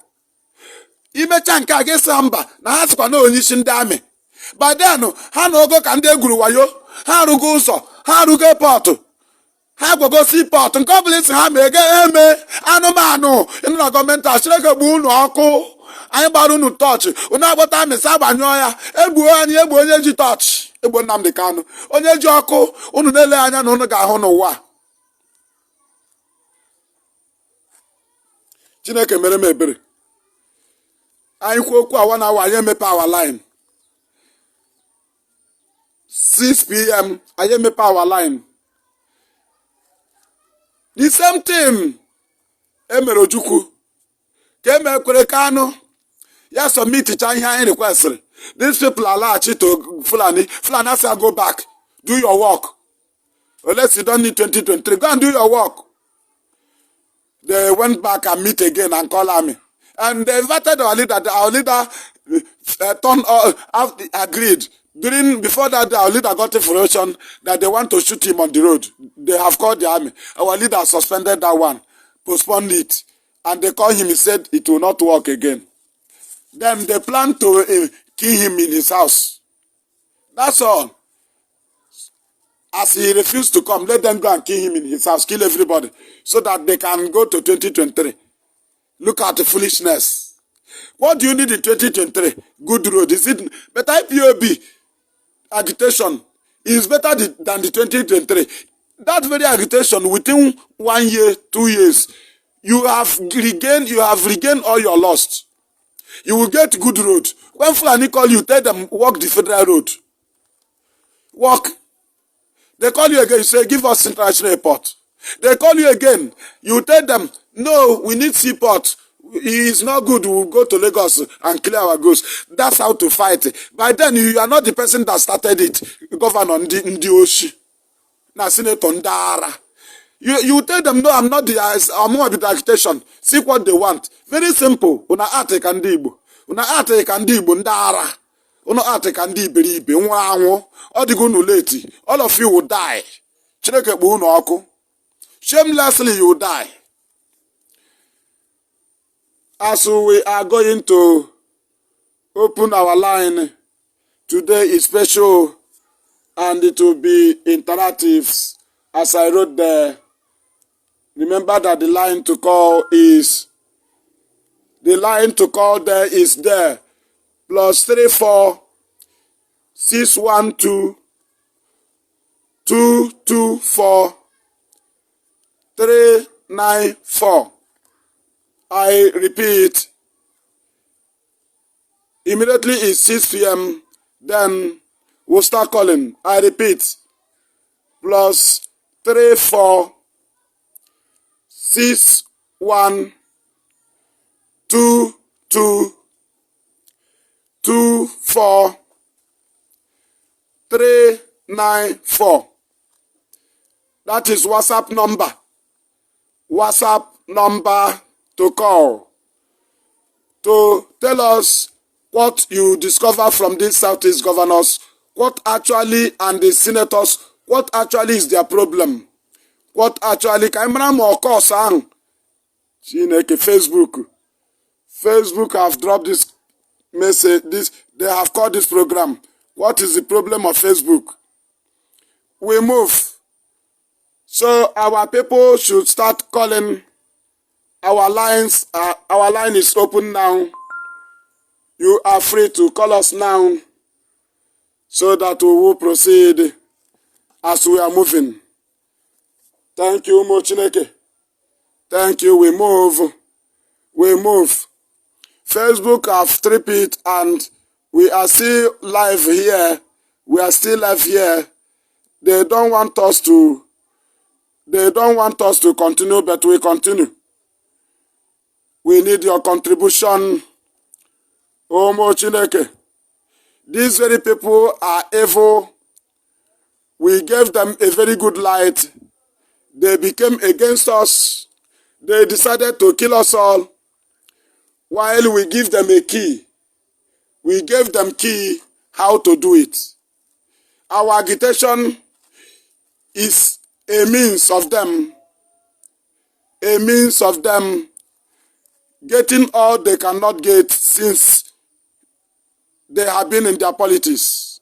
Speaker 3: Imecha nke a ga-esa mba na ha sikwa na onyeisi ndị amị. But then, ha na ogo ka ndị egwuru wayo, ha arụgo ụzọ, ha arụgo pọtụ, ha gwago si pọtụ, nke ọ bụla isi ha ma ege eme anụmanụ ịnụ na gọọmenti achịrị gị gbuo unu ọkụ. Anyị gbara unu tọọchị, unu agbata amị sa agbanyụọ ya, egbuo anyị egbu onye ji tọọchị, egbuo Nnamdi Kanu, onye ji ọkụ, unu na-ele anya na unu ga-ahụ n'ụwa. Chineke mere m ebere. Anyị kwuo okwu awa na awa, anyị emepe our line. 6 p.m. anyị emepe our line. The same thing emere Ojukwu ka emekwere Kanu ya submit cha ihe anyị requested. These people alaghachi to Fulani say go back, do your work. Unless you don't need 2023, go and do your work. They went back and meet again and call army. And they invited our leader. Our leader agreed. Before that, our leader got information that they want to shoot him on the road. They have called the army. Our leader suspended that one, postponed it. And they called him, he said it will not work again. Then they plan to kill him in his house. That's all. As he refused to come, let them go and kill him in his house, kill everybody, so that they can go to 2023. Look at the foolishness. What do you need in 2023? Good road. Is it better? IPOB agitation is better than the 2023. That very agitation, within 1 year, 2 years, you have regained all your lost. You will get good road. When Fulani call you, tell them walk the federal road. Walk. They call you again, you say, give us international airport. They call you again, you tell them, no, we need seaport. It is not good, we'll go to Lagos and clear our goods. That's how to fight it. By then, you are not the person that started it. Governor Ndi Oshi. Now, Senator Ndara. You tell them, no, I'm not with the agitation. See what they want. Very simple. Una ate kandi Igbo. Una ate kandi Igbo Ndara. Una ate kandi iberibe. Nwa anwụ. Ọ dịgo unu late. All of you will die. Chineke kpu unu ọkụ. Shamelessly you will die. As we are going to open our line, today is special and it will be interactive. As I wrote there, remember that the line to call there is there. +34 612 224 394. I repeat, immediately it's 6 p.m. Then we'll start calling. I repeat, +34 612 224 394. That is WhatsApp number. WhatsApp number to call to tell us what you discover from these Southeast governors, what actually, and the senators, what actually is their problem. What actually, camera more course on Facebook have dropped this message, they have called this program What is the problem of Facebook? We move. So our people should start calling. Our lines. Our line is open now. You are free to call us now, so that we will proceed as we are moving. Thank you, Mochineke. Thank you. We move. We move. Facebook have tripped and we are still live here. We are still live here. They don't want us to continue, but we continue. We need your contribution. Oh, Mochineke. These very people are evil. We gave them a very good light. They became against us. They decided to kill us all. While we give them a key. We gave them key how to do it. Our agitation is a means of them getting all they cannot get since they have been in their politics.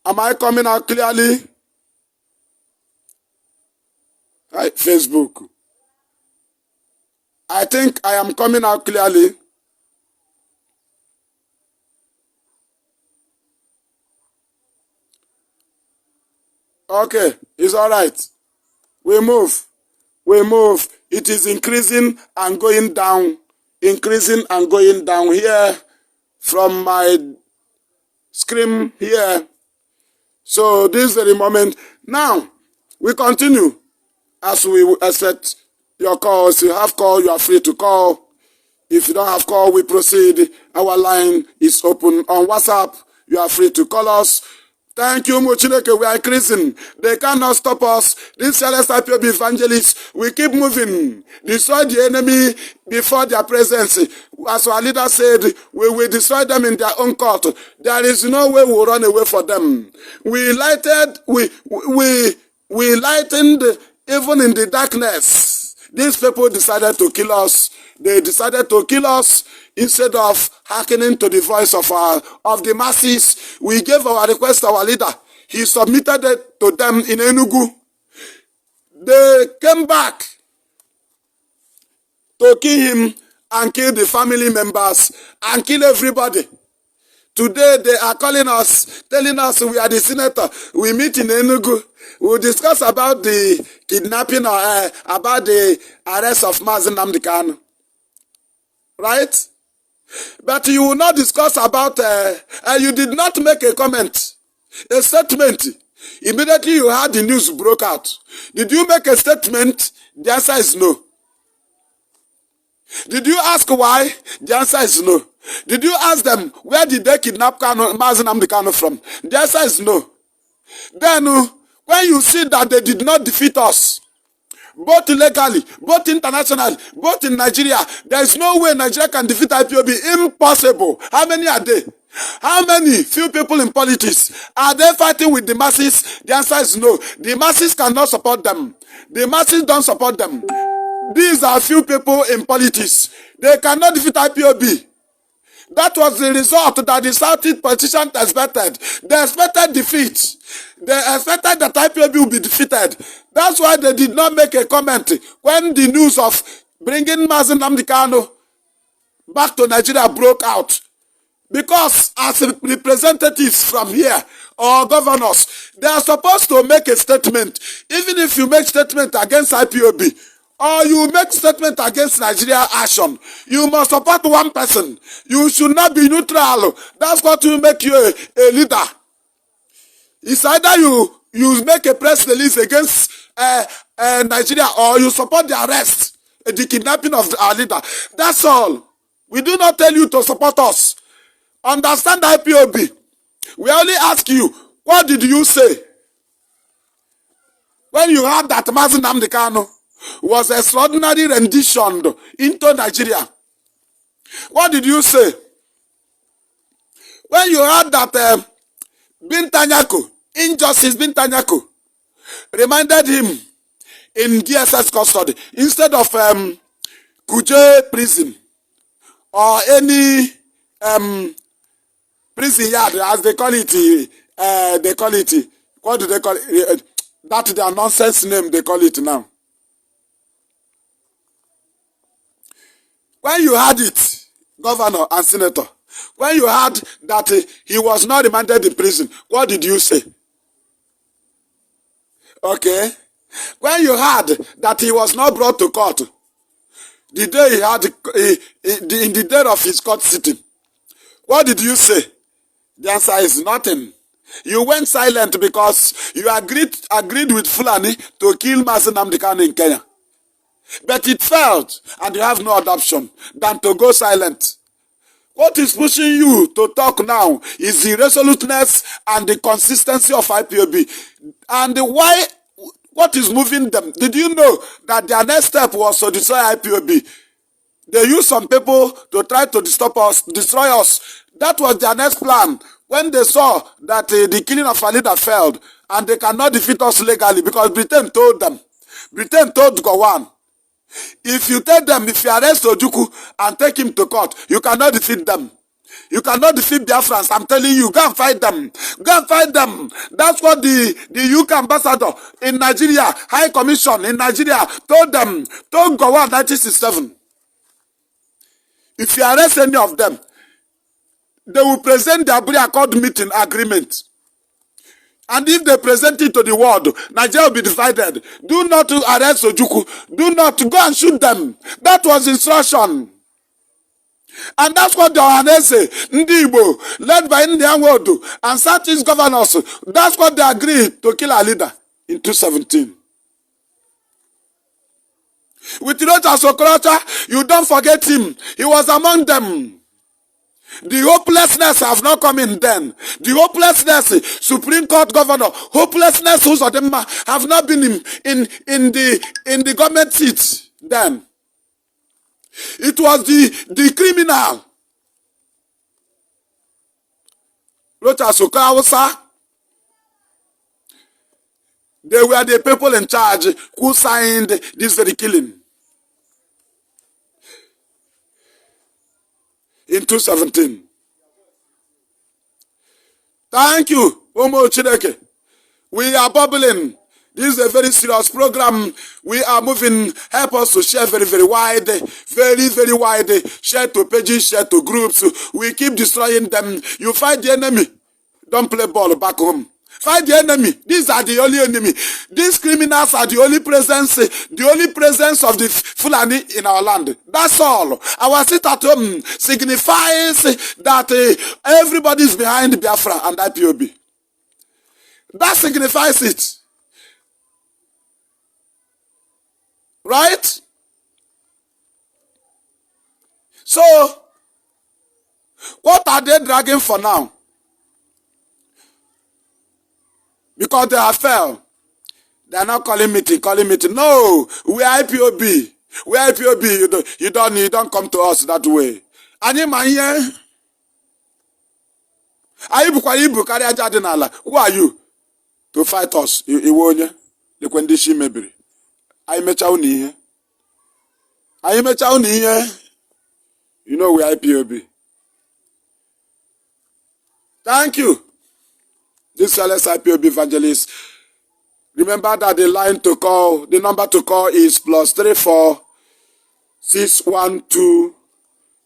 Speaker 3: Am I coming out clearly? Right, Facebook. I think I am coming out clearly. Okay, it's all right. We move. We move. It is increasing and going down. Increasing and going down here from my screen here. So this is the moment. Now, we continue as we accept your calls. If you have call, you are free to call. If you don't have call, we proceed. Our line is open on WhatsApp. You are free to call us. Thank you, Mochineke. We are increasing. They cannot stop us. These celestial people evangelists, we keep moving. Destroy the enemy before their presence. As our leader said, we will destroy them in their own court. There is no way we will run away from them. We lightened even in the darkness. These people decided to kill us. They decided to kill us instead of hearkening to the voice of the masses. We gave our request to our leader. He submitted it to them in Enugu. They came back to kill him and kill the family members and kill everybody. Today they are calling us, telling us we are the senator. We meet in Enugu. We'll discuss about the kidnapping or about the arrest of Mazen Nnamdi Kanu. Right? But you will not discuss about, you did not make a comment, a statement. Immediately you heard the news broke out. Did you make a statement? The answer is no. Did you ask why? The answer is no. Did you ask them, where did they kidnap Mazen Nnamdi Kanu from? The answer is no. Then, when you see that they did not defeat us, both legally, both internationally, both in Nigeria, there is no way Nigeria can defeat IPOB. Impossible. How many are they? How many few people in politics are they fighting with the masses? The answer is no. The masses cannot support them. The masses don't support them. These are few people in politics. They cannot defeat IPOB. That was the result that the Southeast politicians expected. They expected defeat. They expected that IPOB will be defeated. That's why they did not make a comment when the news of bringing Mazen Nnamdi Kanu back to Nigeria broke out. Because as representatives from here or governors, they are supposed to make a statement. Even if you make statement against IPOB or you make statement against Nigeria action, you must support one person. You should not be neutral. That's what will make you a leader. It's either you make a press release against Nigeria or you support the arrest, the kidnapping of our leader. That's all. We do not tell you to support us. Understand IPOB. We only ask you, what did you say when you heard that Mazen Nnamdi Kanu was extraordinary rendition into Nigeria? What did you say when you heard that Bintanyako, Injustice Bintanyako, reminded him in DSS custody instead of Kuje prison or any prison yard, as they call it, what do they call it? That their nonsense name they call it now. When you had it, governor and senator, when you heard that he was not remanded in prison, what did you say? Okay. When you heard that he was not brought to court, the day he had, in the day of his court sitting, what did you say? The answer is nothing. You went silent because you agreed with Fulani to kill Mazen Nnamdi Kanu in Kenya. But it failed, and you have no other option than to go silent. What is pushing you to talk now is the resoluteness and the consistency of IPOB. And why, what is moving them? Did you know that their next step was to destroy IPOB? They used some people to try to destroy us. That was their next plan. When they saw that the killing of a leader failed, and they cannot defeat us legally, because Britain told them, Britain told Gowon, if you tell them, if you arrest Ojukwu and take him to court, you cannot defeat them. You cannot defeat Biafrans. I'm telling you, go and fight them. Go and fight them. That's what the UK ambassador in Nigeria, High Commission in Nigeria, told them, told Gowon 1967. If you arrest any of them, they will present their pre-accord meeting agreement. And if they present it to the world, Nigeria will be divided. Do not arrest Ojukwu. Do not go and shoot them. That was instruction. And that's what the Ohanese, Ndi Igbo, led by Indian World, and Southeast governors, that's what they agreed to kill our leader in 2017. With Rochas Okorocha, you don't forget him. He was among them. The hopelessness have not come in then. The hopelessness, Supreme Court governor, hopelessness, who's of them have not been in the government seats then. It was the criminal. Rochas Okorocha. They were the people in charge who signed this very killing. In 2017. Thank you, Omo Chineke. We are bubbling. This is a very serious program. We are moving. Help us to share very, very wide. Very, very wide. Share to pages, share to groups. We keep destroying them. You fight the enemy. Don't play ball back home. Fight the enemy. These are the only enemy. These criminals are the only presence of the Fulani in our land. That's all. Our sit at home signifies that everybody is behind Biafra and IPOB. That signifies it. Right? So, what are they dragging for now? Because they have failed. They are not calling meeting. No, we are IPOB. We are IPOB. You don't come to us that way. Who are you to fight us? You know we are IPOB. Thank you. This fellas IPOB evangelist. Remember that the number to call is +34 612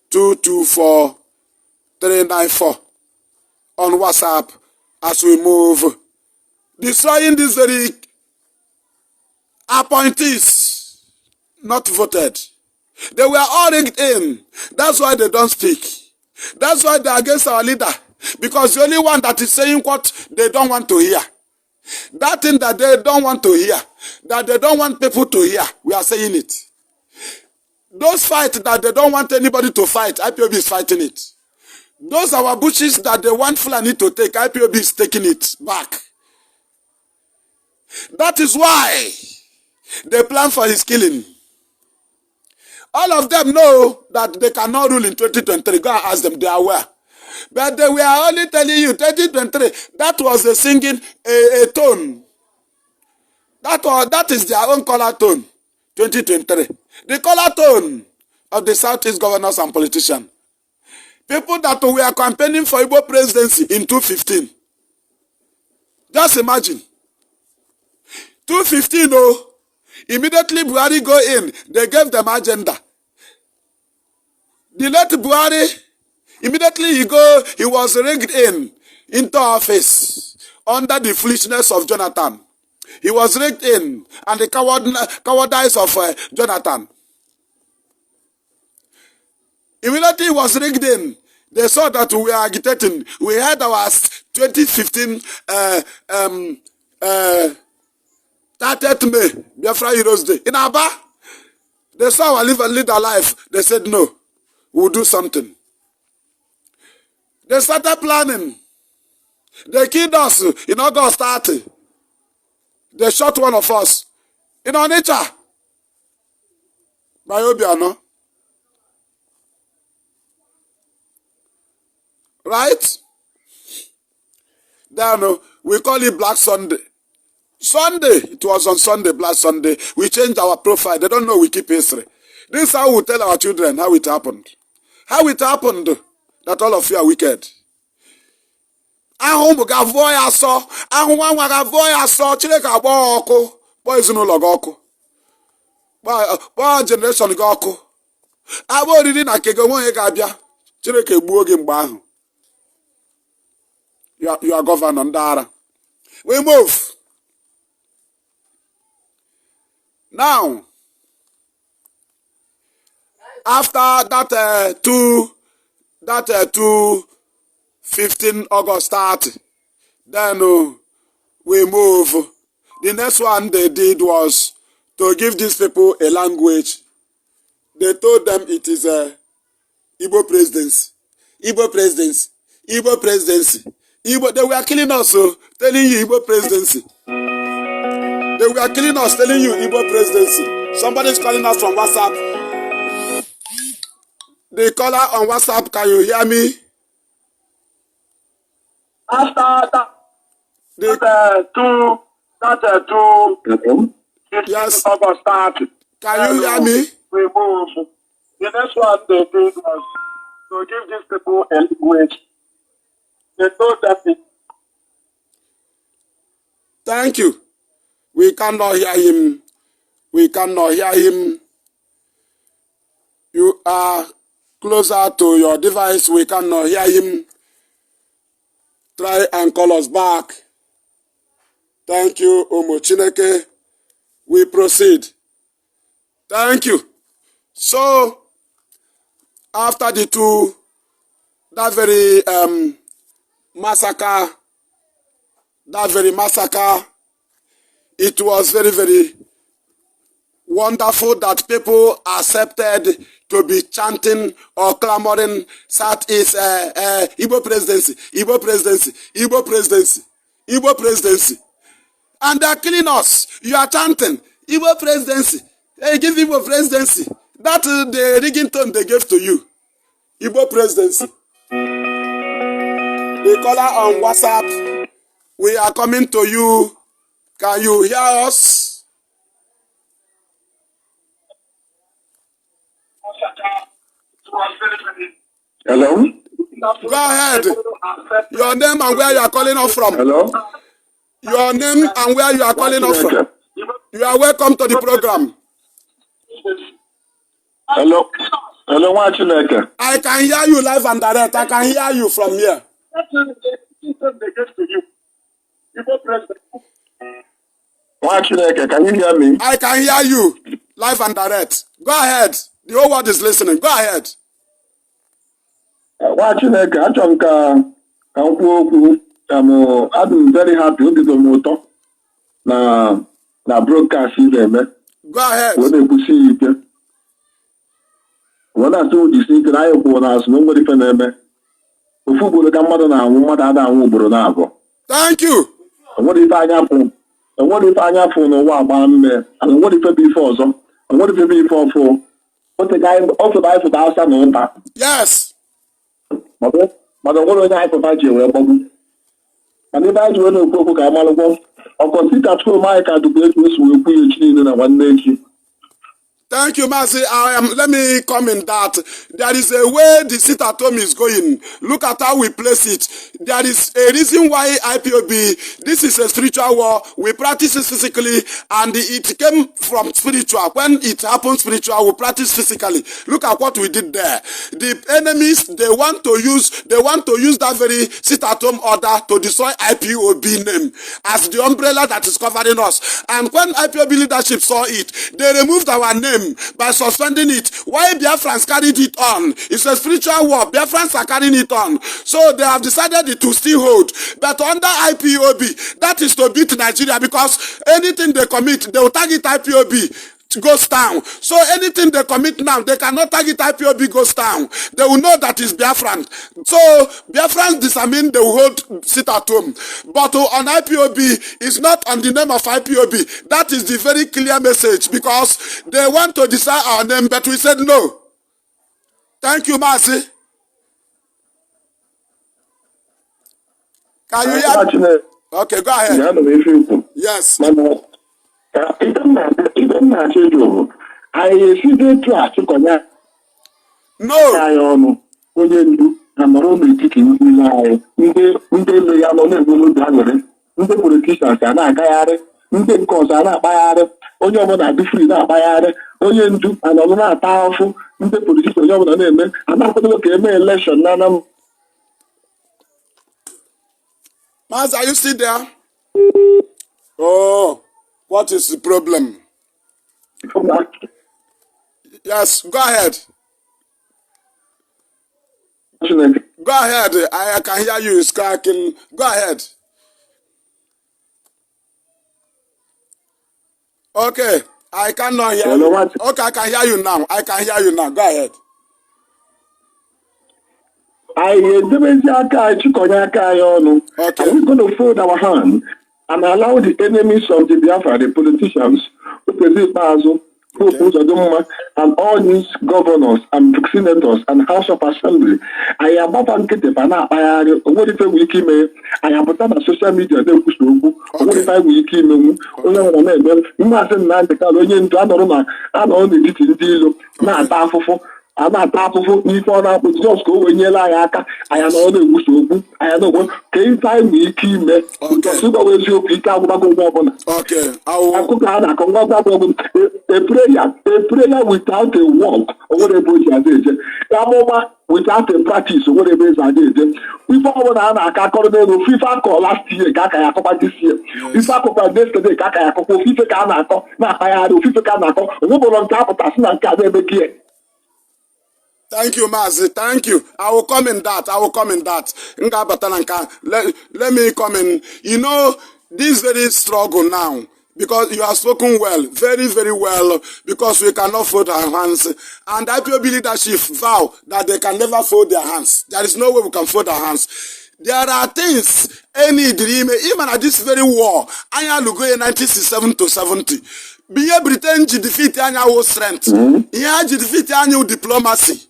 Speaker 3: 224 394 on WhatsApp as we move. Destroying these very appointees not voted. They were all rigged in. That's why they don't speak. That's why they're against our leader. Because the only one that is saying what they don't want to hear. That thing that they don't want to hear. That they don't want people to hear. We are saying it. Those fights that they don't want anybody to fight, IPOB is fighting it. Those are our bushes that they want Fulani to take, IPOB is taking it back. That is why they plan for his killing. All of them know that they cannot rule in 2023. Go and ask them, they are aware. But they were only telling you, 2023, that was a singing, a tone. That is their own color tone, 2023. The color tone of the Southeast governors and politicians. People that were campaigning for Igbo presidency in 2015. Just imagine. 2015, oh, immediately Buhari go in, they gave them agenda. The late Buhari, immediately he was rigged into office under the foolishness of Jonathan. He was rigged in and the cowardice of Jonathan. Immediately he was rigged in. They saw that we were agitating. We had our 2015 30th May, Biafran Heroes Day. In Aba, they saw our leader life. They said, no, we'll do something. They started planning. They killed us in August 30. They shot one of us in Onitsha. By Obiano. Right? Then we call it Black Sunday. Sunday, it was on Sunday, Black Sunday. We changed our profile. They don't know we keep history. This is how we tell our children how it happened. How it happened that all of you are wicked. Ahụ ga-avụọ ya asọ, ahụ nwa ga-avụọ ya asọ, Chineke agba ọkụ, kpọọ ezinụlọ gị ọkụ, kpọọ generation gị ọkụ. Agba oriri na nke gị onwe onye ga-abịa, Chineke gbuo gị mgbe ahụ. You are governor ndị ara. We move. Now, after that 15 August start, then we move. The next one they did was to give these people a language. They told them it is a Igbo presidency. Igbo presidency. Igbo presidency. Igbo, they were killing us, telling you Igbo presidency. They were killing us, telling you Igbo presidency. Somebody's calling us from WhatsApp. The caller on WhatsApp, can you hear me?
Speaker 4: After that,
Speaker 3: yes.
Speaker 4: August started.
Speaker 3: Can you hear me?
Speaker 4: We move. The next one they did was to give these people a language. They told them
Speaker 3: Thank you. We cannot hear him. We cannot hear him. You are closer to your device. We cannot hear him. Try and call us back. Thank you, Omo Chineke. We proceed. Thank you. So, after that very massacre, it was very, very wonderful that people accepted to be chanting or clamoring Southeast Igbo presidency, Igbo presidency, Igbo presidency, Igbo presidency. And they're killing us. You are chanting Igbo presidency. They give Igbo presidency. That is the rigging tone they gave to you. Igbo presidency. The caller on WhatsApp, we are coming to you. Can you hear us?
Speaker 4: hello?
Speaker 3: Go ahead. Your name and where you are calling us from.
Speaker 4: Hello?
Speaker 3: Your name and where you are calling us from. You are welcome to the program.
Speaker 4: Hello? Hello, Wachineke.
Speaker 3: I can hear you live and direct. I can hear you from here.
Speaker 4: Wachineke, can you hear me?
Speaker 3: I can hear you live and direct. Go ahead. The whole world is listening. Go ahead.
Speaker 4: Wachineke, achọrọ m ka m kwuo okwu. I'm very happy with the motor. Na broadcast na-eme.
Speaker 3: Go ahead.
Speaker 4: Wọ́n na-ekwusi ike. Wọ́n na-asị ujisi ike na anyị kwuo na asụ na nwere ife na-eme. Ofu ugboro ka mmadụ na-anwụ, mmadụ ada anwụ ugboro na-abụọ.
Speaker 3: Thank you.
Speaker 4: Enwere ife anya fụ n'ụwa agba mme. Enwere ife bụ ife ọzọ. Enwere ife bụ ife ọfụ. Ofe ka anyị fụta asa na ụta.
Speaker 3: Yes.
Speaker 4: Mmadụ nwere onye anyị pụta ji wee gbagbu. Mana ebe anyị ji wee na-ekwu okwu ka anyị malụkwọ. Ọkọntita tụrụ anyị ka dụkwa etu esi wee kwu ya echi niile na nwanne echi.
Speaker 3: Thank you, Mazi. Let me comment that there is a way the sit at home is going. Look at how we place it. There is a reason why IPOB, this is a spiritual war. We practice it physically, and it came from spiritual. When it happens spiritual, we practice physically. Look at what we did there. The enemies, they want to use that very sit at home order to destroy IPOB name as the umbrella that is covering us. And when IPOB leadership saw it, they removed our name by suspending it. Why Biafrans carried it on? It's a spiritual war. Biafrans are carrying it on. So they have decided to still hold. But under IPOB, that is to beat Nigeria, because anything they commit, they will target IPOB. Goes down. So anything they commit now, they cannot target IPOB goes down. They will know that is Biafran. So Biafrans disarming, they will hold sit at home. But on IPOB, it's not on the name of IPOB. That is the very clear message, because they want to decide our name, but we said no. Thank you, Marcy. Can you hear me? Okay, go ahead. Yes. No.
Speaker 4: Onye ndu na nọrọ n'etiti ndị anyị, ndị elu ya nọ na-enwe obi aṅụrị, ndị politicians a na-agagharị, ndị nke ọzọ a na-akpagharị, onye ọbụla adị free na-akpagharị, onye ndu anọrọ na-ata ahụhụ, ndị politicians onye ọbụla na-eme, a na-akwadobe ka eme election na Anambra.
Speaker 3: Maz, are you still there? Oh, what is the problem? Yes, go ahead. Go ahead. I can hear you. It's cracking. Go ahead. Okay. I cannot hear you. Okay, I can hear you now. I can hear you now. Go ahead.
Speaker 4: Okay. Are we going to fold our hands and allow the enemies of the Biafra, the politicians, and all these governors and senators and House of Assembly? I am about to what if we came? I am put on social media. They push the what if I will keep me? I'm not powerful. If I not just go when you like, I am not able to. I am not. Can you find me? Keep me. Because you always you pick up back on.
Speaker 3: Okay. I
Speaker 4: could have a prayer without a walk or whatever you did. Without a practice or whatever I did. Before I can call the FIFA call last year, Kaka this year. FIFA call yesterday, Kaka FIFA Kanako, not I had FIFA Kanako, Rubo on top of us and Kabe.
Speaker 3: Thank you, Mazi. Thank you. I will comment that. Let me comment. You know, this very struggle now, because you have spoken well, very, very well, because we cannot fold our hands. And IPOB leadership vow that they can never fold their hands. There is no way we can fold our hands. There are things, any dream, even at this very war, Anya Lugo in 1967 to 70. Be Britain defeat Anya strength. Yeah, defeat Anya diplomacy.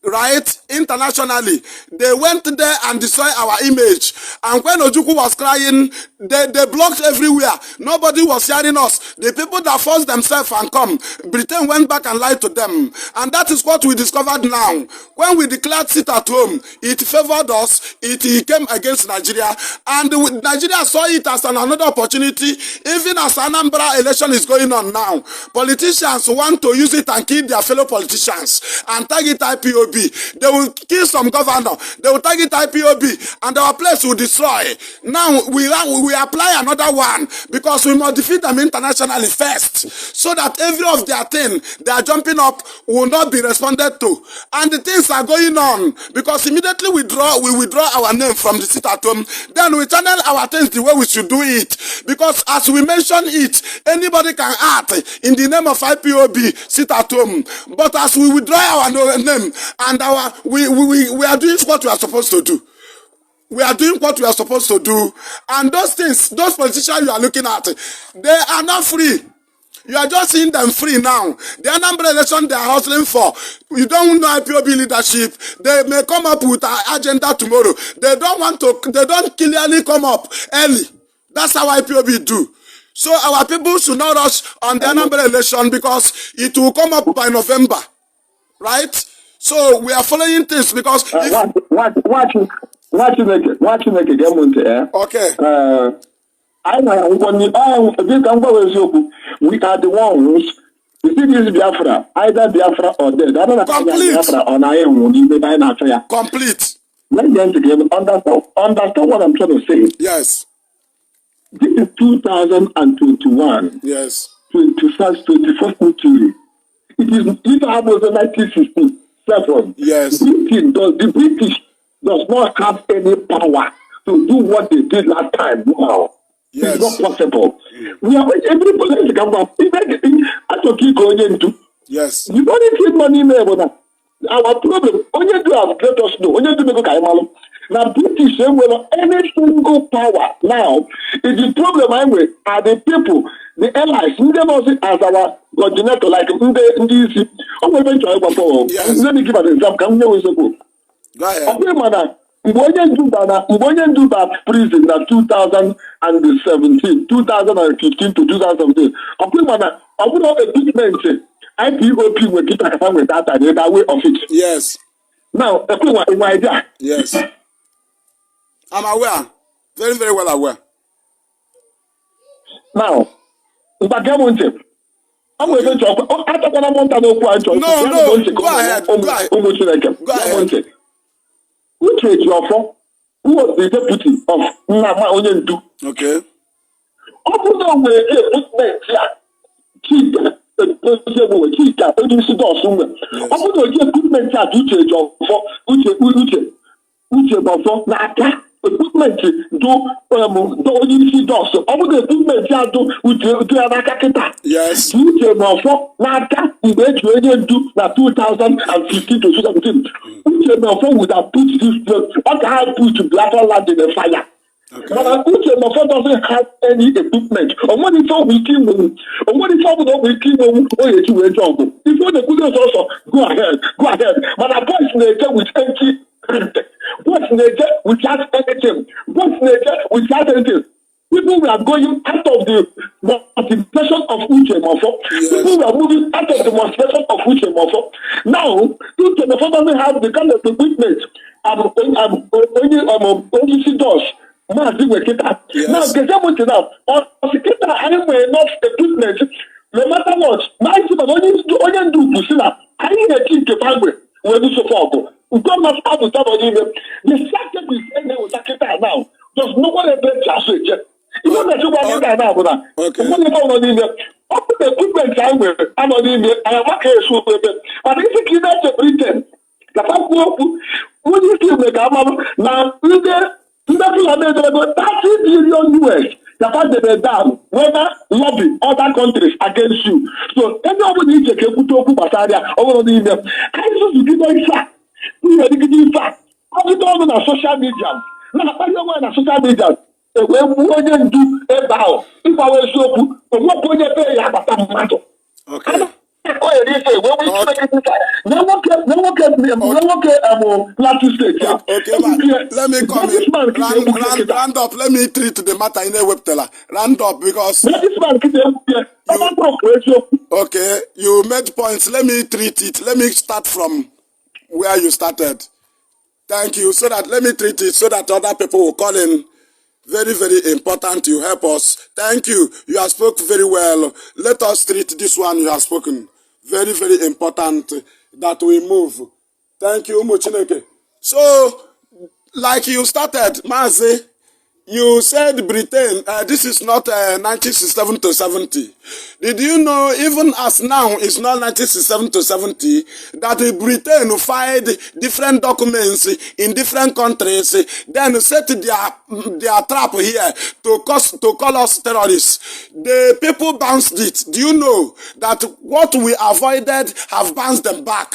Speaker 3: Right? Internationally, they went there and destroyed our image. And when Ojukwu was crying, they blocked everywhere. Nobody was hearing us. The people that forced themselves and come, Britain went back and lied to them. And that is what we discovered now. When we declared sit at home, it favored us. It came against Nigeria. And Nigeria saw it as another opportunity. Even as Anambra election is going on now, politicians want to use it and kill their fellow politicians and target IPOB. They will kill some governor. They will target IPOB, and our place will destroy. Now we apply another one, because we must defeat them internationally first, so that every of their thing they are jumping up will not be responded to. And the things are going on, because immediately we withdraw our name from the sit at home, then we channel our things the way we should do it. Because as we mention it, anybody can act in the name of IPOB sit at home. But as we withdraw our name, and we are doing what we are supposed to do. We are doing what we are supposed to do. And those things, those politicians you are looking at, they are not free. You are just seeing them free now. The Anambra election they are hustling for. You don't know IPOB leadership. They may come up with an agenda tomorrow. They don't clearly come up early. That's how IPOB do. So our people should not rush on the Anambra election because it will come up by November, right? So we are following things because if...
Speaker 4: Okay.
Speaker 3: Okay.
Speaker 4: We are the ones. You see this Biafra, either Biafra or dead. I don't know Biafra or I
Speaker 3: complete.
Speaker 4: Let them together understand what I'm trying to say.
Speaker 3: Yes.
Speaker 4: This is 2021.
Speaker 3: Yes.
Speaker 4: 21st century. It is 1967.
Speaker 3: Yes.
Speaker 4: The British does not have any power to do what they did last time now.
Speaker 3: Yes.
Speaker 4: It's not possible. We are everybody to come back. Even I to keep going into.
Speaker 3: Yes.
Speaker 4: You don't need money there, but our problem. Only do have let us know. Only do make a now British well any single power now is the problem I'm with are the people, the allies. We never see as our coordinator like NDC. Yes. Let me give an example. Can we always go?
Speaker 3: Go ahead.
Speaker 4: Okay, madam. Mbonye Nduba prison na 2017, 2015 to 2017. Okay, madam. I would have a pigment. IPOP will get a with that and the way of it.
Speaker 3: Yes.
Speaker 4: Now, why that?
Speaker 3: Yes. I'm aware. Very, very well aware.
Speaker 4: Now, if I get one tip, I'm going to talk. No,
Speaker 3: go ahead. Go ahead.
Speaker 4: Which is your fault? Who was the deputy of Nama Onyendu?
Speaker 3: Okay.
Speaker 4: Open the way, equipment do onye dos ọ bụ equipment ya do uche ya n'aka kịta uche ma ọfọ n'aka mgbe eji onye ndu na 2015 to 2017 uche ma ọfọ would have put this ọ ga ha put Biafran land in the fire. Mana uche ma ọfọ doesn't have any equipment onwere ife ọ bụ ike inwenwu onwere ife ọ bụ na ọ bụ ike inwenwu o ya eji wee jọ ọgụ ife ọ na-ekwuzi ọsọ go ahead mana boys na-eje with empty what nature without anything? What nature without anything? People were going out of the motivation of Uche Mofo. People were moving out of the motivation of Uche Mofo. Now, Uche Mofo doesn't have the kind of equipment only does. Now, get now. Anyway, not equipment. No matter what, my people only do Pusina. I need a team to find with when you support. God must have to tell you the second we say they will take it now. There's no one ever just it. You know that you want that now, but okay. What about in the equipment time with I'm on in the I am okay so but if you keep that Britain, the fact what you keep the government now nothing about $30 billion US. The fact that they're down, whether lobby other countries against you. So everybody needs to keep to Basaria over the email. I just give them fact. We are getting fact. How you don't know social media? Now, how you know social media? The way we do about if I was so good, what point you pay about that matter? Okay. No one can
Speaker 3: okay, let me come in. Round up. Let me treat the matter in a web teller. Round up because okay, you made points. Let me treat it. Let me start from where you started. Thank you. So that let me treat it so that other people will call in. Very, very important. You help us. Thank you. You have spoken very well. Let us treat this one you have spoken. Very, very important that we move. Thank you, Umuchineke. So, like you started, Mazi, you said Britain, this is not 1967 to 70. Did you know, even as now it's not 1967 to 70, that Britain filed different documents in different countries, then set their trap here to call us terrorists. The people bounced it. Do you know that what we avoided have bounced them back?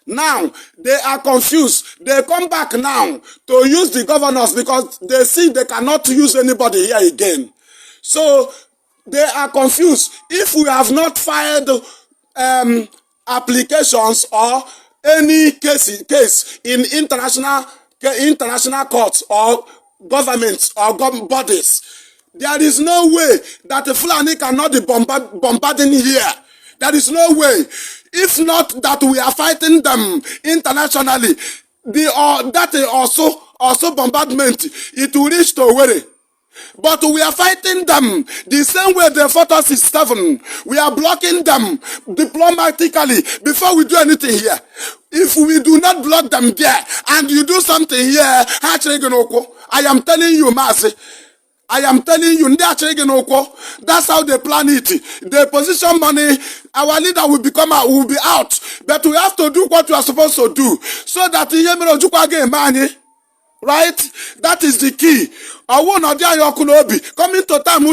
Speaker 3: Now, they are confused. They come back now to use the governors because they see they cannot use anybody here again. So, they are confused. If we have not filed applications or any case in international courts or governments or bodies, There is no way that the Fulani cannot be bombarding here. There is no way. If not that we are fighting them internationally, that also bombardment, it will reach to Owerri. But we are fighting them the same way they fought us in 7. We are blocking them diplomatically before we do anything here. If we do not block them there and you do something here, I am telling you, Mazi, I am telling you, that's how they plan it. They position money, our leader will be out. But we have to do what we are supposed to do so that money. Right? That is the key. I want to coming to time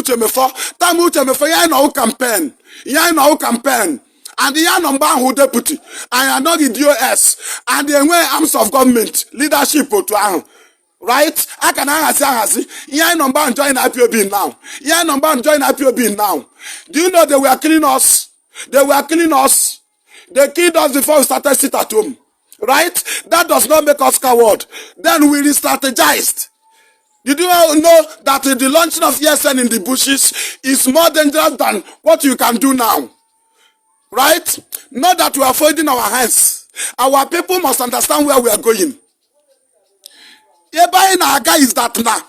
Speaker 3: ya no campaign. Ya no campaign. And the number who deputy. I am not the DOS. And the way arms of government leadership to right? I can answer. Ya number and join IPOB now. Ya number and join IPOB now. Do you know they were killing us? They were killing us. They killed us before we started sit at home. Right? That does not make us coward. Then we re-strategized. Did you know that the launching of ESN in the bushes is more dangerous than what you can do now? Right? Not that we are folding our hands. Our people must understand where we are going. Naga is that now.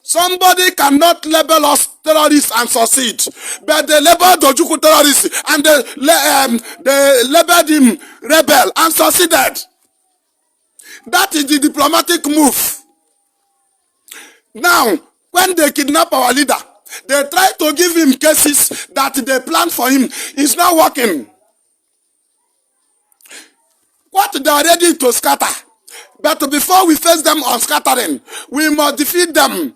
Speaker 3: Somebody cannot label us terrorists and succeed. But they labeled Dojuku terrorists and they labeled him rebel and succeeded. That is the diplomatic move. Now, when they kidnap our leader, they try to give him cases that they planned for him. It's not working. What they are ready to scatter. But before we face them on scattering, we must defeat them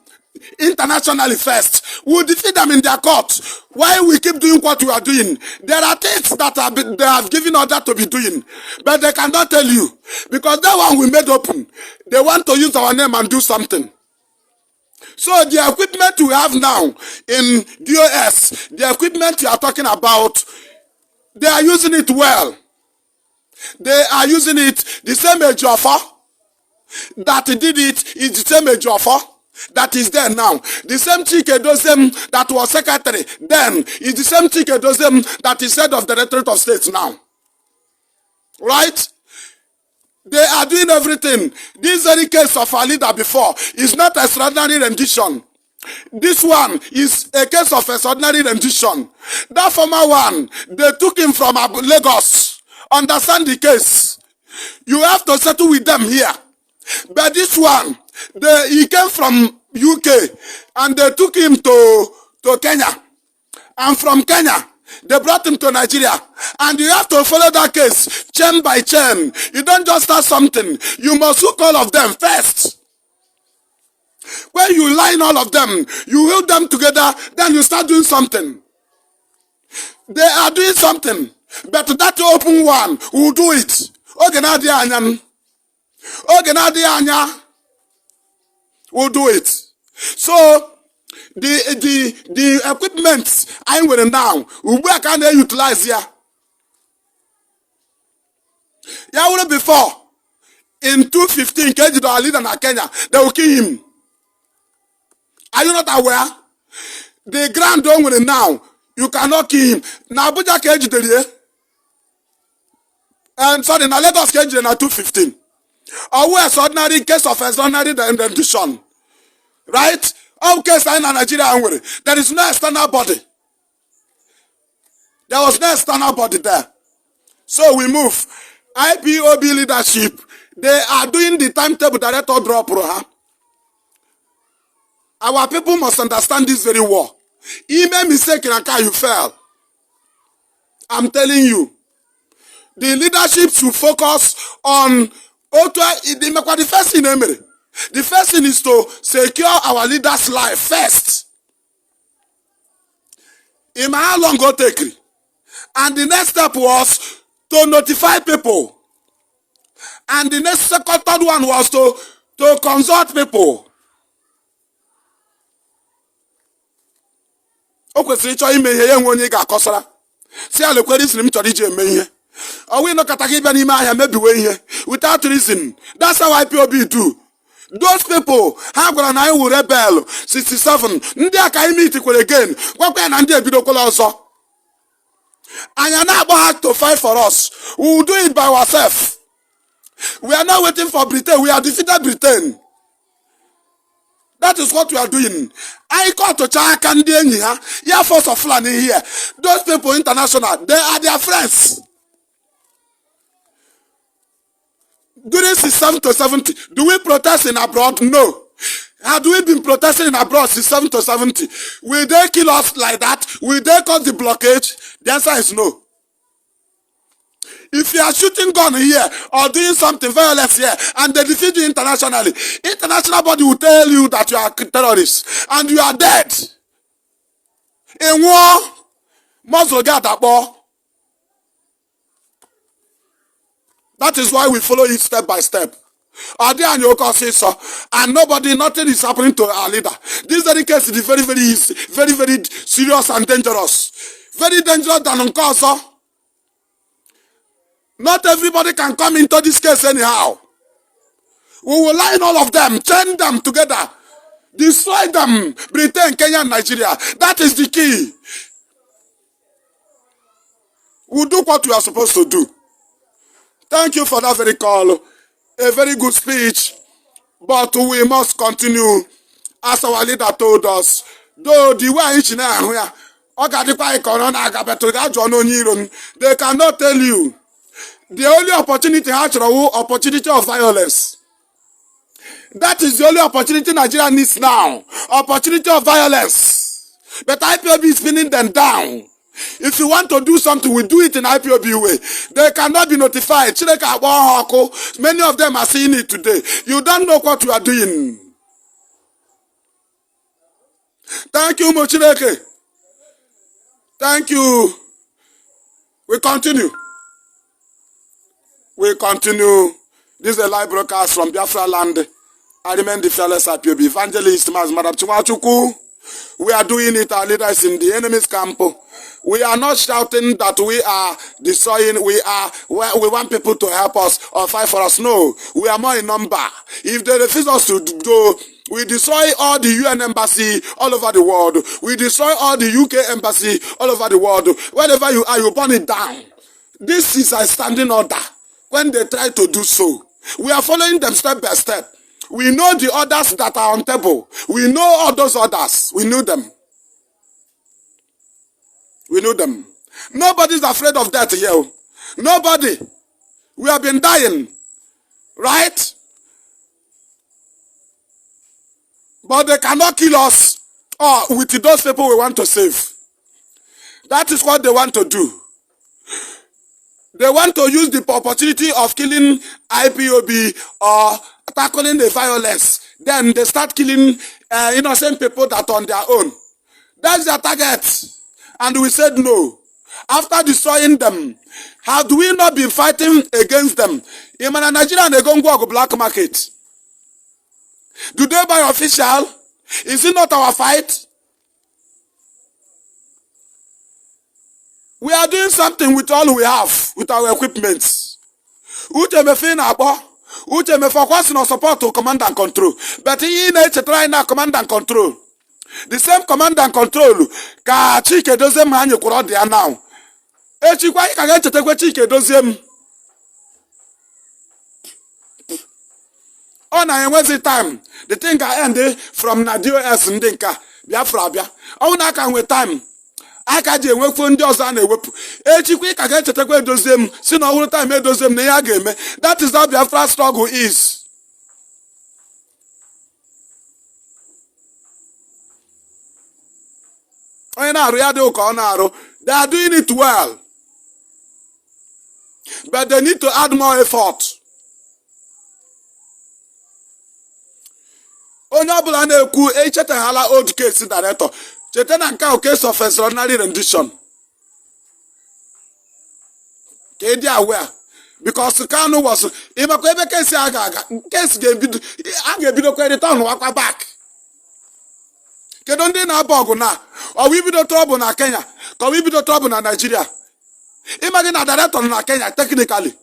Speaker 3: internationally first. We'll defeat them in their court. Why we keep doing what we are doing? There are things that they have given order to be doing, but they cannot tell you. Because that one we made open. They want to use our name and do something. So the equipment we have now in DOS, the equipment you are talking about, they are using it well. They are using it the same age offer that did it is the same age offer that is there now. The same Chike Dozem that was secretary then is the same Chike Dozem that is head of the Directorate of State now. Right? They are doing everything. This very case of our leader before is not extraordinary rendition. This one is a case of extraordinary rendition. That former one, they took him from Lagos. Understand the case. You have to settle with them here. But this one, he came from UK and they took him to Kenya. And from Kenya, they brought him to Nigeria. And you have to follow that case chain by chain. You don't just start something. You must hook all of them first. When you line all of them, you hook them together, then you start doing something. They are doing something. But that open one will do it. Will do it. So the equipment I'm wearing now, we can utilize here. Yeah, before in 2015, KG our leader in Kenya, they will kill him. Are you not aware? The grand dome with him now, you cannot kill him. Now Abuja KG there. And sorry, now Lagos KG na 215. Or extraordinary case of extraordinary rendition. Right? Okay, in Nigeria, there is no external body. There was no external body there. So we move. IPOB leadership, they are doing the timetable director drop. Our people must understand this very well. You made mistake in Aka, you fell. I'm telling you. The leadership should focus on the first thing. The first thing is to secure our leaders' life first. How long go take? And the next step was to notify people. And the next second one was to consult people. O kwesịrị ịchọ ime ihe ya enwe onye ga-akọsara. Si ala kwere isi m chọrọ ije eme ihe. Ọ wụ ịnọkọta gị bịa n'ime ahịa mebiwe ihe without reason. That's how IPOB do. Those people ha gwara na anyị wụ rebel 67 ndị a ka anyị meet kwere again gwakwa ya na ndị ebidokwala ọzọ. Anyị na-agba ha to fight for us. We will do it by ourselves. We are not waiting for Britain. We are defeated Britain. That is what we are doing. I got to Chaka and the Air Force of Fulani here. Those people international, they are their friends. During 67 to 70, do we protest in abroad? No. Had we been protesting in abroad 67 to 70? Will they kill us like that? Will they cause the blockage? The answer is no. If you are shooting gun here or doing something violence here and they defeat you internationally, international body will tell you that you are terrorists and you are dead. In war, Muslim get that ball. That is why we follow it step by step. And nobody, nothing is happening to our leader. This very case is very, very, very serious and dangerous. Very dangerous than unconscious. Not everybody can come into this case anyhow. We will line all of them, chain them together, destroy them, Britain, Kenya, and Nigeria. That is the key. We'll do what we are supposed to do. Thank you for that very call. A very good speech. But we must continue as our leader told us. Though the way they cannot tell you. The only opportunity opportunity of violence. That is the only opportunity Nigeria needs now. Opportunity of violence. But IPOB is pinning them down. If you want to do something, we do it in IPOB way. They cannot be notified. Many of them are seeing it today. You don't know what you are doing. Thank you, Mochileke. Thank you. We continue. We continue. This is a live broadcast from Biafran land. I remain the fearless IPOB evangelist, Madam Chumwachuku. We are doing it, our leaders in the enemy's camp. We are not shouting that we are destroying, we want people to help us or fight for us. No, we are more in number. If they refuse us to go, we destroy all the UN embassy all over the world. We destroy all the UK embassy all over the world. Wherever you are, you burn it down. This is a standing order. When they try to do so, we are following them step by step. We know the orders that are on table. We know all those orders. We know them. We know them. Nobody's afraid of death here. Nobody. We have been dying. Right? But they cannot kill us with those people we want to save. That is what they want to do. They want to use the opportunity of killing IPOB or tackling the violence. Then they start killing innocent people that are on their own. That's their target. And we said no. After destroying them, how do we not be fighting against them? In Nigeria, they go to black market. Do they buy official? Is it not our fight? We are doing something with all we have, with our equipment. Uche mefin abo, uche mefocus no support to command and control. But he needs to try now command and control. The same command and control ka Chike dozem ha nyekworo dia now. Echikwa ka ga chetekwe Chike dozem. On a Wednesday time, the thing ga end from Nadio S ndinka Biafra bia. On na kan with time. Aka je enwekwu ndị ọzọ na-ewepụ echikwa ka ga-echetakwa edozie m si na ọhụrụ time edozie m na ihe a ga-eme. That is how Biafra struggle is. Onye na-arụ ya dị ụka ọ na-arụ. They are doing it well. But they need to add more effort. Onye ọbụla na-ekwu echetaghala old case director. Chetana nke case of extraordinary rendition. Can you aware? Because Kanu was ebe case case ga-ebido kwa return wakwa back. Kedu ndị na-aba ọgụ na ọ we bido trouble na Kenya ka we bido trouble na Nigeria. Imagine na director na Kenya technically.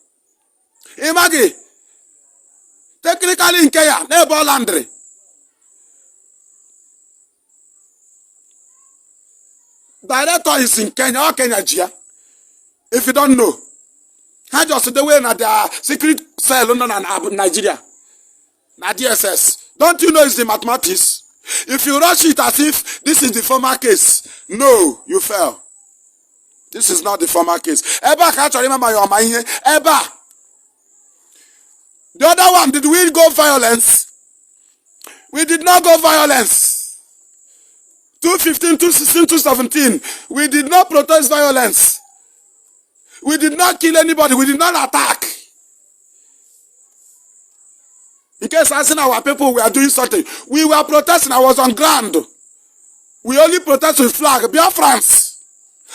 Speaker 3: Imagine Technically in Kenya, neighbor landry. Director is in Kenya or Kenya Gia. If you don't know, how just the way that the secret cell London and Nigeria, na DSS. Don't you know it's the mathematics? If you rush it as if this is the former case, no, you fail. This is not the former case. Eba, can't you remember your mind? Eba. The other one, did we go violence? We did not go violence. 2015, 2016, 2017, we did not protest violence. We did not kill anybody. We did not attack. In case asking our people we are doing something, we were protesting. I was on ground. We only protest with flag. Biafrans.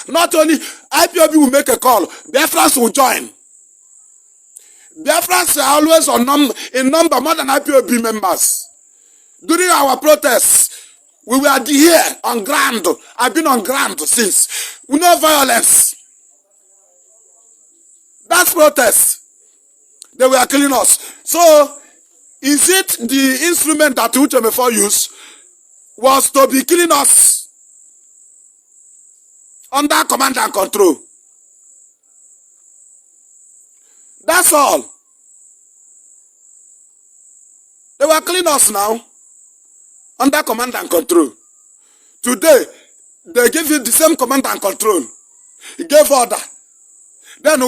Speaker 3: Not only IPOB will make a call, Biafrans will join. Biafrans are always in number more than IPOB members. During our protests, we were here on ground. I've been on ground since. No violence. That's protest. They were killing us. So, is it the instrument that Uchemefor used was to be killing us under command and control? That's all. They were killing us now under command and control. Today, they give you the same command and control. He gave order. Then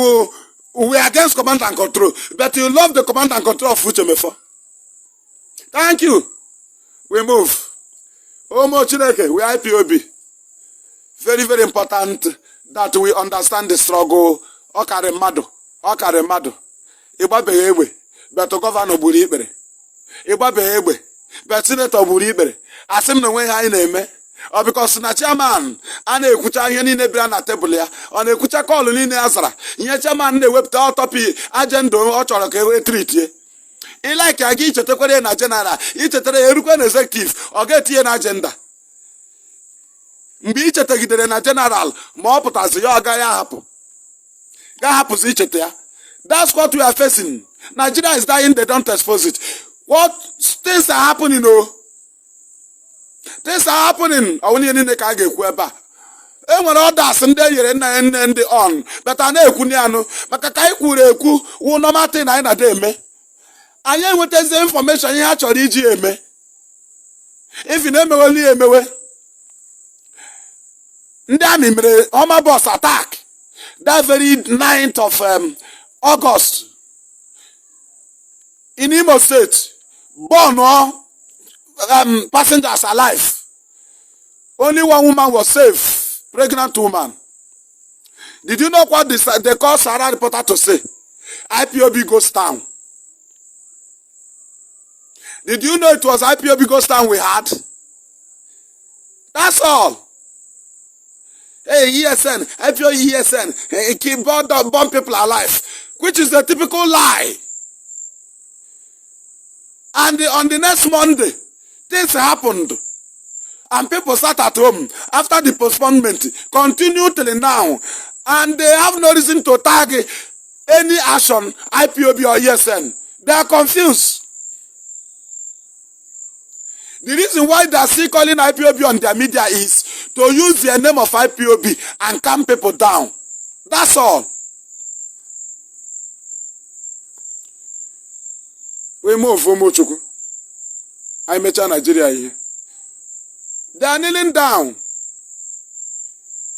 Speaker 3: we are against command and control. But you love the command and control of Uchemefor. Thank you. We move. Omo Chineke, we IPOB. Very, very important that we understand the struggle. Okare mado. Igbabe egbe. But governor buru ikpere. Igbabe egbe. But senator buru ikpere. Asim na nwe ha na-eme. Or because na chairman a na-ekwucha ihe niile bịara na tebụl ya. Ọ na-ekwucha kọlụ niile azara. Ihe chairman na-ewepụta ọtọpi agenda ọ chọrọ ka e treat ye. I like agi ichetekwere na general, ichetere erukwe na executive, ọ ga-etinye na agenda. Mgbe ichetegidere na general, ma ọ pụtazi ya ọ gaghị ahapụ. Ga-ahapụzi ichete ya. That's what we are facing. Nigeria is dying, they don't expose it. What things are happening, oh? Things are happening. Only niile ka a ga-ekwu ebe a. E nwere ọdas ndị enyere nna ndị on, but a na-ekwu ni anụ, maka ka anyị kwuru ekwu, wụ normal thing anyị na-ada eme. Anyị enwetazi information ihe ha chọrọ iji eme. If na-emeweli emewe. Ndị amị mere Homa bus attack that very 9th of August in Imo State. Born passengers alive. Only one woman was safe, pregnant woman. Did you know what they call Sarah reporter to say? IPOB goes down. Did you know it was IPOB ghost town we had? That's all. Hey, ESN, IPOB ESN, keep bomb people alive, which is the typical lie. And on the next Monday, things happened. And people sat at home after the postponement, continue till now. And they have no reason to tag any action, IPOB or ESN. They are confused. The reason why they are still calling IPOB on their media is to use the name of IPOB and calm people down. That's all. We move from Mochuku. I met Nigeria here. They are kneeling down.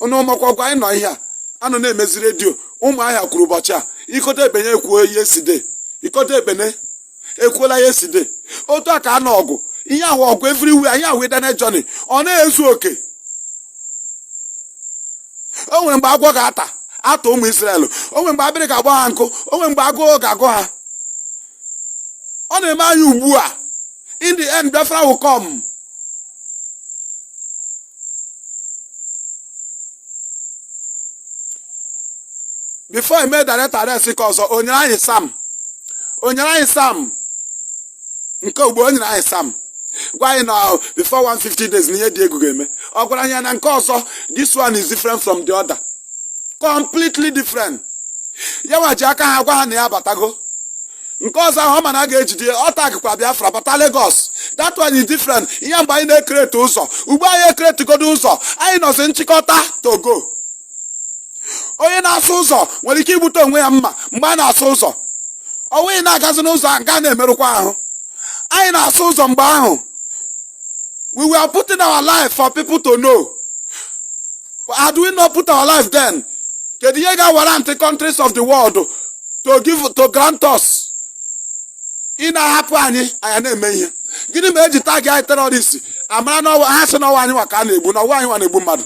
Speaker 3: Ono makwakwa ino here. Ano na emezi radio. Ụmụ ahịa kwuru ụbọchị a. Ikote ebene ekwuo yesterday. Ikote ebene ekwuola yesterday. Otu aka anọ ọgụ. Ihe ahụ ọgụ everywhere. Ihe ahụ ịdana journey. Ọ na-ezu oke. O nwere mgbe agwọ ga-ata. Ata ụmụ Israel. O nwere mgbe abịrị ga-agba ha nkụ. O nwere mgbe agụụ ga-agụ ha. Ọ na-eme anyị ugbu a. In the end, Biafran will come. Before I made direct arrest, because Onyere Sam. Nke ugbo Onyere Sam. Why now? Before 150 days, niye Diego game. Ogwara na nke ọzọ, this one is different from the other. Completely different. Ya waji aka ha gwa ha na ya batago. nke ọzọ ahụ ma na a ga-ejide ọtakịkwa Biafra bata Lagos. That one is different. Ihe mgbe anyị na-ekreti ụzọ ugbu anyị ekretigodo ụzọ anyị nọzi nchịkọta Togo. Onye na-asụ ụzọ nwere ike igbute onwe ya mma mgbe a na-asụ ụzọ. Onwe na-agazi n'ụzọ nke a na-emerụkwa ahụ. Anyị na-asụ ụzọ mgbe ahụ. We were putting our life for people to know. Had we not put our life then? Kedu ihe ga-warrant countries of the world to grant us? Ị na-ahapụ anyị na-eme ihe. Gịnị ma eji tag anyị terrorist? Amara na ha sị n'ọwa anyị nwa ka a na-egbu n'ọwa anyị nwa na-egbu mmadụ.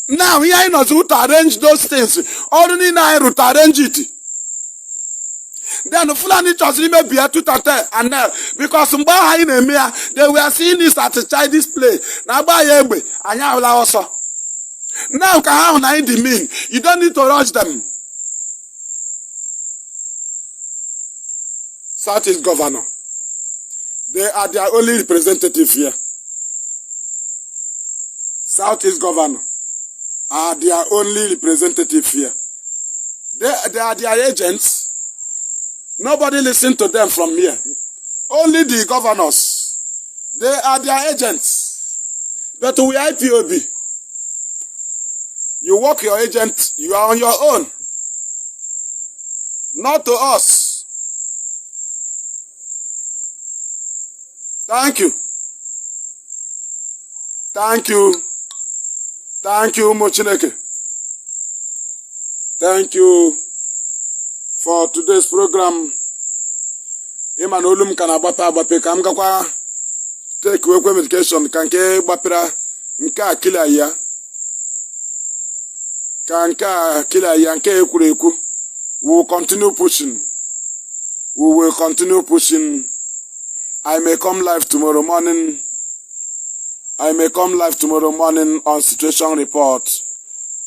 Speaker 3: Now ihe anyị nọzi to arrange those things. Ọrụ niile anyị rụ to arrange it. Then Fulani chọsịrị imebi ya tutate and because mgbe ahụ anyị na-eme ya they were seeing this at a childish play. Na agba ya egbe anyị ahụla ọsọ. Now ka ha hụ na anyị dị mean, you don't need to rush them. Southeast governor, they are their only representative here. Southeast governor are their only representative here. They are their agents. Nobody listen to them from here. Only the governors. They are their agents. But we IPOB. You work your agent, you are on your own. Not to us. Thank you. Thank you. Thank you, Mochineke. Thank you for today's program. Ịma na olu m ka na-agbape ka m gakwa take away medication ka nke gbapere nke a kila ya. Ka nke a kila ya nke ekwuru ekwu. We will continue pushing. We will continue pushing. I may come live tomorrow morning. I may come live tomorrow morning on situation report.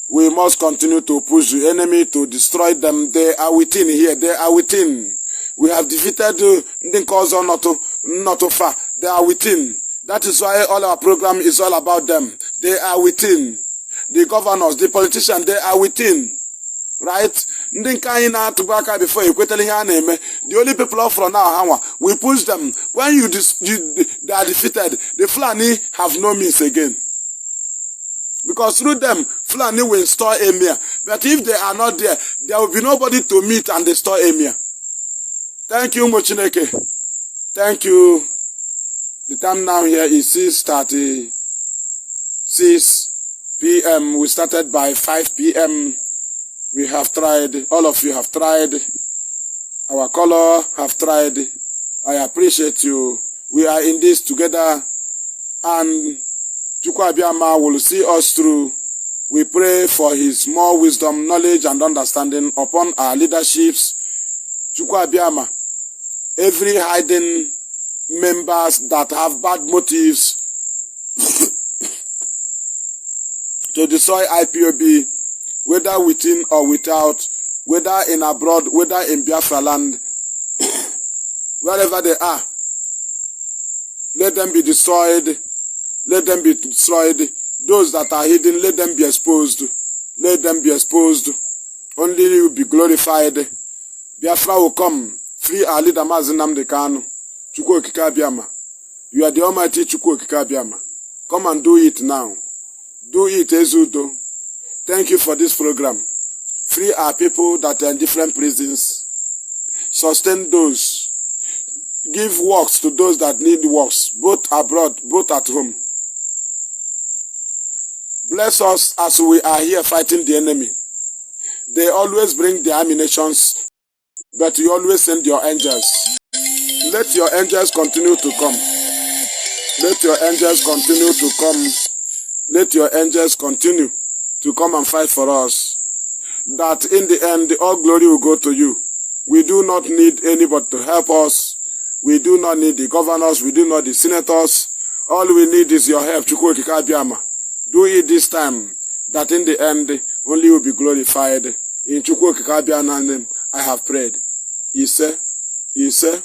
Speaker 3: We must continue to push the enemy to destroy them. They are within here. They are within. We have defeated the cause not too far. They are within. That is why all our program is all about them. They are within. The governors, the politicians, they are within. Right? Before you the only people from now, we push them. When they are defeated, the Fulani have no means again. Because through them, Fulani will install emir. But if they are not there, there will be nobody to meet and install emir. Thank you, Mochineke. Thank you. The time now here is 6:36 p.m. We started by 5 p.m. We have tried. All of you have tried. Our color have tried. I appreciate you. We are in this together. And Chukwu Abịama will see us through. We pray for his more wisdom, knowledge, and understanding upon our leaderships. Chukwu Abịama, every hidden members that have bad motives to destroy IPOB, whether within or without, whether in abroad, whether in Biafra land, wherever they are, let them be destroyed. Let them be destroyed. Those that are hidden, let them be exposed. Let them be exposed. Only you will be glorified. Biafra will come. Free our leader Mazi Nnamdi Kanu. Chukwu Okike Abịama. You are the Almighty Chukwu Okike Abịama. Come and do it now. Do it, Ezudo. Thank you for this program. Free our people that are in different prisons. Sustain those. Give works to those that need works, both abroad, both at home. Bless us as we are here fighting the enemy. They always bring the ammunitions, but you always send your angels. Let your angels continue to come. Let your angels continue to come. Let your angels continue to come and fight for us. That in the end, all glory will go to you. We do not need anybody to help us. We do not need the governors. We do not need the senators. All we need is your help. Chukwu Okike Abịama. Do it this time, that in the end, only you will be glorified. In Chukwu Okike Abịama's name, I have prayed. Ise, Ise.